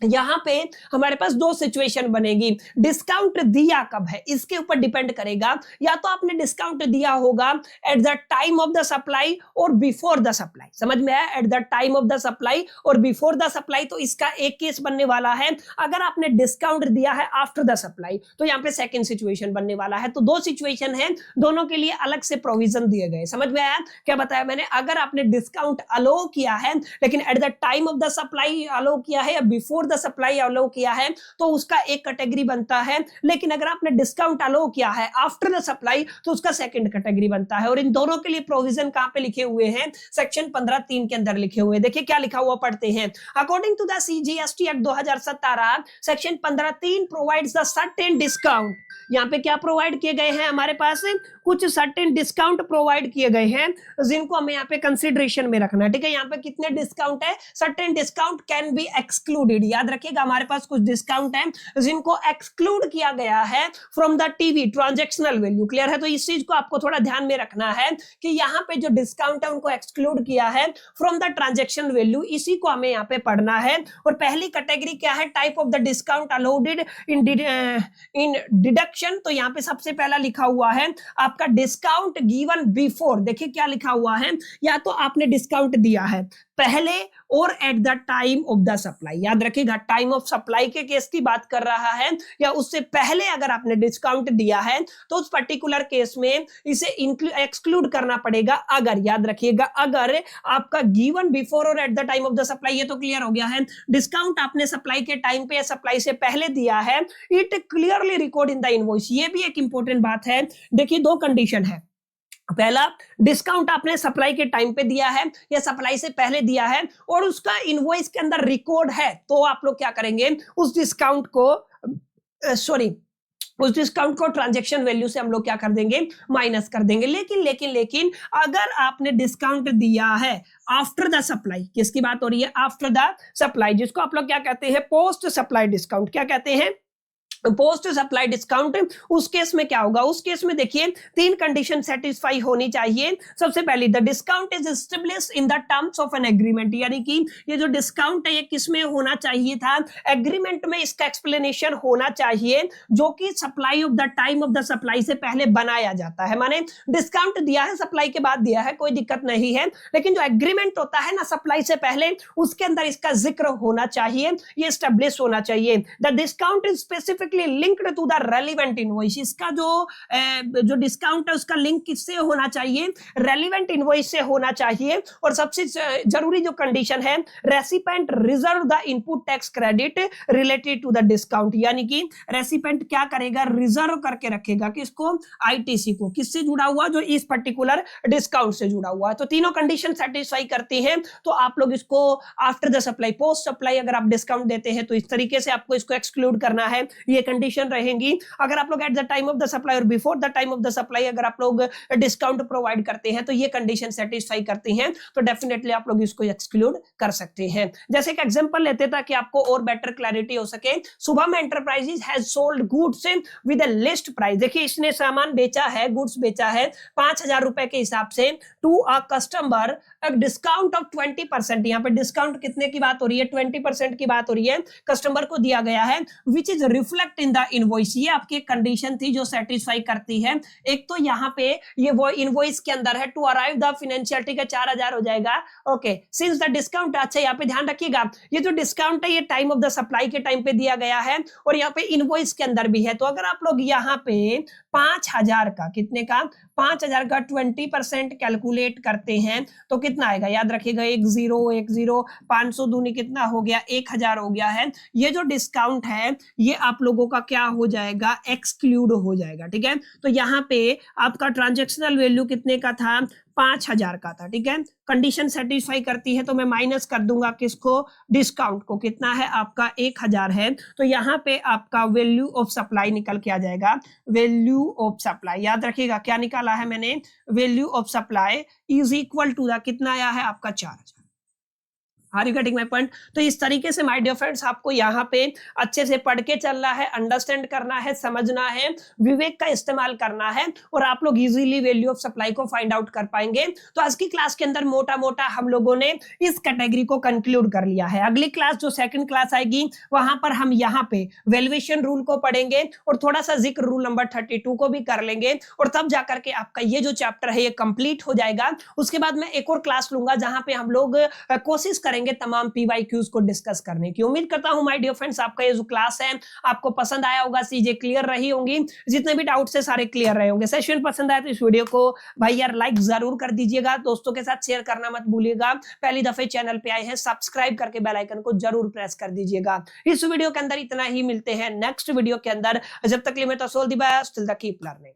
यहां पे हमारे पास दो सिचुएशन बनेगी, डिस्काउंट दिया कब है इसके ऊपर डिपेंड करेगा, या तो आपने डिस्काउंट दिया होगा eight the time of the supply और बिफोर द सप्लाई। समझ में आया? Eight the time of the supply और बिफोर द सप्लाई, तो इसका एक केस बनने वाला है। अगर आपने डिस्काउंट दिया है आफ्टर द सप्लाई तो यहाँ पे सेकंड सिचुएशन बनने वाला है। तो दो सिचुएशन है, दोनों के लिए अलग से प्रोविजन दिए गए। समझ में आया क्या बताया मैंने? अगर आपने डिस्काउंट अलो किया है लेकिन at the time of the supply allow किया है या बिफोर द सप्लाई अलो किया है तो उसका एक कैटेगरी बनता है, लेकिन अगर आपने डिस्काउंट अलो किया है आफ्टर द सप्लाई तो उसका सेकंड कैटेगरी बनता है। और इन दोनों के लिए प्रोविजन कहां पे लिखे हुए हैं, सेक्शन 15(3) के अंदर लिखे हुए हैं। देखिए क्या लिखा हुआ पढ़ते हैं, according to the CGST act 2017 सेक्शन 15(3) प्रोवाइड्स द सर्टेन डिस्काउंट। यहाँ पे क्या प्रोवाइड किए गए हैं, हमारे पास कुछ सर्टेन डिस्काउंट प्रोवाइड किए गए हैं जिनको हमें यहाँ पे कंसिडरेशन में रखना है। ठीक है, यहाँ पे कितने डिस्काउंट है, certain discount can be excluded. याद रखिएगा हमारे पास कुछ डिस्काउंट है जिनको एक्सक्लूड किया गया है from the TV transactional value. Clear है? तो इस चीज को आपको थोड़ा ध्यान में रखना है कि यहाँ पे जो डिस्काउंट है उनको एक्सक्लूड किया है फ्रॉम द ट्रांजैक्शन वैल्यू, इसी को हमें यहाँ पे पढ़ना है। और पहली कैटेगरी क्या है? Type of the discount allowed in deduction. तो यहाँ पे सबसे पहला लिखा हुआ है आपका डिस्काउंट गिवन बिफोर। देखिए क्या लिखा हुआ है, या तो आपने डिस्काउंट दिया है पहले और eight the time of the supply. याद रखिएगा टाइम ऑफ सप्लाई के केस की बात कर रहा है, या उससे पहले अगर आपने डिस्काउंट दिया है तो उस पर्टिकुलर केस में इसे एक्सक्लूड करना पड़ेगा। अगर, याद रखिएगा, अगर आपका गिवन बिफोर और eight the time of the supply, ये तो क्लियर हो गया है। डिस्काउंट आपने सप्लाई के टाइम पे या सप्लाई से पहले दिया है, it clearly record in the invoice. ये भी एक इंपॉर्टेंट बात है। देखिए दो कंडीशन है, पहला डिस्काउंट आपने सप्लाई के टाइम पे दिया है या सप्लाई से पहले दिया है और उसका इनवॉइस के अंदर रिकॉर्ड है, तो आप लोग क्या करेंगे, उस डिस्काउंट को ट्रांजैक्शन वैल्यू से हम लोग क्या कर देंगे, माइनस कर देंगे। लेकिन अगर आपने डिस्काउंट दिया है आफ्टर द सप्लाई, किसकी बात हो रही है, आफ्टर द सप्लाई, जिसको आप लोग क्या कहते हैं, पोस्ट सप्लाई डिस्काउंट। क्या कहते हैं, पोस्ट सप्लाई डिस्काउंट। उस केस में क्या होगा, उस केस में देखिए तीन कंडीशन सेटिस्फाई होनी चाहिए। सबसे पहली, the discount is established in the terms of an agreement, यानी कि ये जो डिस्काउंट है ये किसमें होना चाहिए था, एग्रीमेंट में इसका एक्सप्लेनेशन होना चाहिए, जो कि supply of the time of the supply से पहले बनाया जाता है। माने डिस्काउंट दिया है सप्लाई के बाद दिया है, कोई दिक्कत नहीं है, लेकिन जो एग्रीमेंट होता है ना सप्लाई से पहले, उसके अंदर इसका जिक्र होना चाहिए, ये एस्टेब्लिश होना चाहिए। The discount is specifically linked to the relevant invoice. इसका जो डिस्काउंट है उसका लिंक किससे होना चाहिए, रेलिवेंट इनवॉइस से होना चाहिए। और सबसे जरूरी जो कंडीशन है, recipient reserve the input tax credit related to the discount, यानी कि रेसिपेंट क्या करेगा, रिजर्व करके रखेगा किसको, आईटीसी को। किससे जुड़ा हुआ, जो इस पर्टिकुलर डिस्काउंट से जुड़ा हुआ है। तो तीनों कंडीशन सेटिस्फाई करती हैं, तो आप लोग इसको after the supply, post supply अगर आप डिस्काउंट देते हैं तो इस तरीके से आपको इसको एक्सक्लूड करना है, ये कंडीशन रहेंगी। अगर आप लोग at the time of the supply और before the time of the supply अगर आप लोग डिस्काउंट प्रोवाइड करते हैं तो ये कंडीशन सेटिस्फाई करती हैं, तो डेफिनेटली आप लोग इसको एक्सक्लूड कर सकते हैं। जैसे एक एग्जांपल लेते ताकि आपको और बेटर क्लैरिटी हो सके। Shubham enterprises has sold goods with a list price. देखिए इसने सामान बेचा है, गुड्स बेचा है 5,000 रुपए के हिसाब से to a customer, discount of 20%। यहाँ पे डिस्काउंट कितने की बात हो रही है, 20% की बात हो रही है, कस्टमर को दिया गया है, which is reflect in the invoice. ये आपकी कंडीशन थी जो सेटिस्फाई करती है। एक तो यहाँ पे ये वो इनवॉइस के अंदर है, टू अराइव द फाइनेंशियल, ठीक है, 4,000 हो जाएगा। ओके, सिंस द डिस्काउंट, अच्छा यहाँ पे ध्यान रखिएगा, ये जो डिस्काउंट है ये टाइम ऑफ द सप्लाई के टाइम पे दिया गया है और यहाँ पे इनवॉइस के अंदर भी है। तो अगर आप लोग यहाँ पे 5,000 का, कितने का, 5,000 का 20% कैलकुलेट करते हैं तो कितना आएगा, याद रखिएगा 10 500 दूनी कितना हो गया, 1,000 हो गया है। ये जो डिस्काउंट है ये आप लोगों का क्या हो जाएगा, एक्सक्लूड हो जाएगा। ठीक है, तो यहाँ पे आपका ट्रांजैक्शनल वैल्यू कितने का था, 5,000 का था। ठीक है, कंडीशन सेटिस्फाई करती है तो मैं माइनस कर दूंगा किसको, डिस्काउंट को। कितना है आपका, 1,000 है, तो यहाँ पे आपका वैल्यू ऑफ सप्लाई निकल के आ जाएगा, वैल्यू ऑफ सप्लाई। याद रखिएगा क्या निकाला है मैंने, value of supply is equal to the, कितना आया है आपका, 4,000। Are you getting my point? तो इस तरीके से माय डियर फ्रेंड्स आपको यहाँ पे अच्छे से पढ़ के चलना है, अंडरस्टैंड करना है, समझना है, विवेक का इस्तेमाल करना है और आप लोग इजीली वैल्यू ऑफ सप्लाई को फाइंड आउट कर पाएंगे। तो आज की क्लास के अंदर मोटा मोटा हम लोगों ने इस कैटेगरी को कंक्लूड कर लिया है। अगली क्लास जो सेकंड क्लास आएगी वहां पर हम यहाँ पे वैल्यूएशन रूल को पढ़ेंगे और थोड़ा सा जिक्र रूल नंबर 32 को भी कर लेंगे और तब जाकर के आपका ये जो चैप्टर है ये कंप्लीट हो जाएगा। उसके बाद मैं एक और क्लास लूंगा जहां पे हम लोग कोशिश करेंगे तमाम पीवाईक्यूज को डिस्कस करने की। उम्मीद करता हूं माय डियर फ्रेंड्स आपका ये जो क्लास है आपको पसंद आया होगा, चीजें क्लियर रही होंगी, जितने भी डाउट्स है सारे क्लियर रहे होंगे। सेशन पसंद आया तो इस वीडियो को भाई यार लाइक जरूर कर दीजिएगा, दोस्तों के साथ शेयर करना मत भूलिएगा। पहली दफे चैनल पे आए हैं सब्सक्राइब करके बेल आइकन को जरूर प्रेस कर दीजिएगा। इस वीडियो के अंदर इतना ही, मिलते हैं नेक्स्ट वीडियो के अंदर। जब तक के लिए मैं तो so all the best, till the keep learning.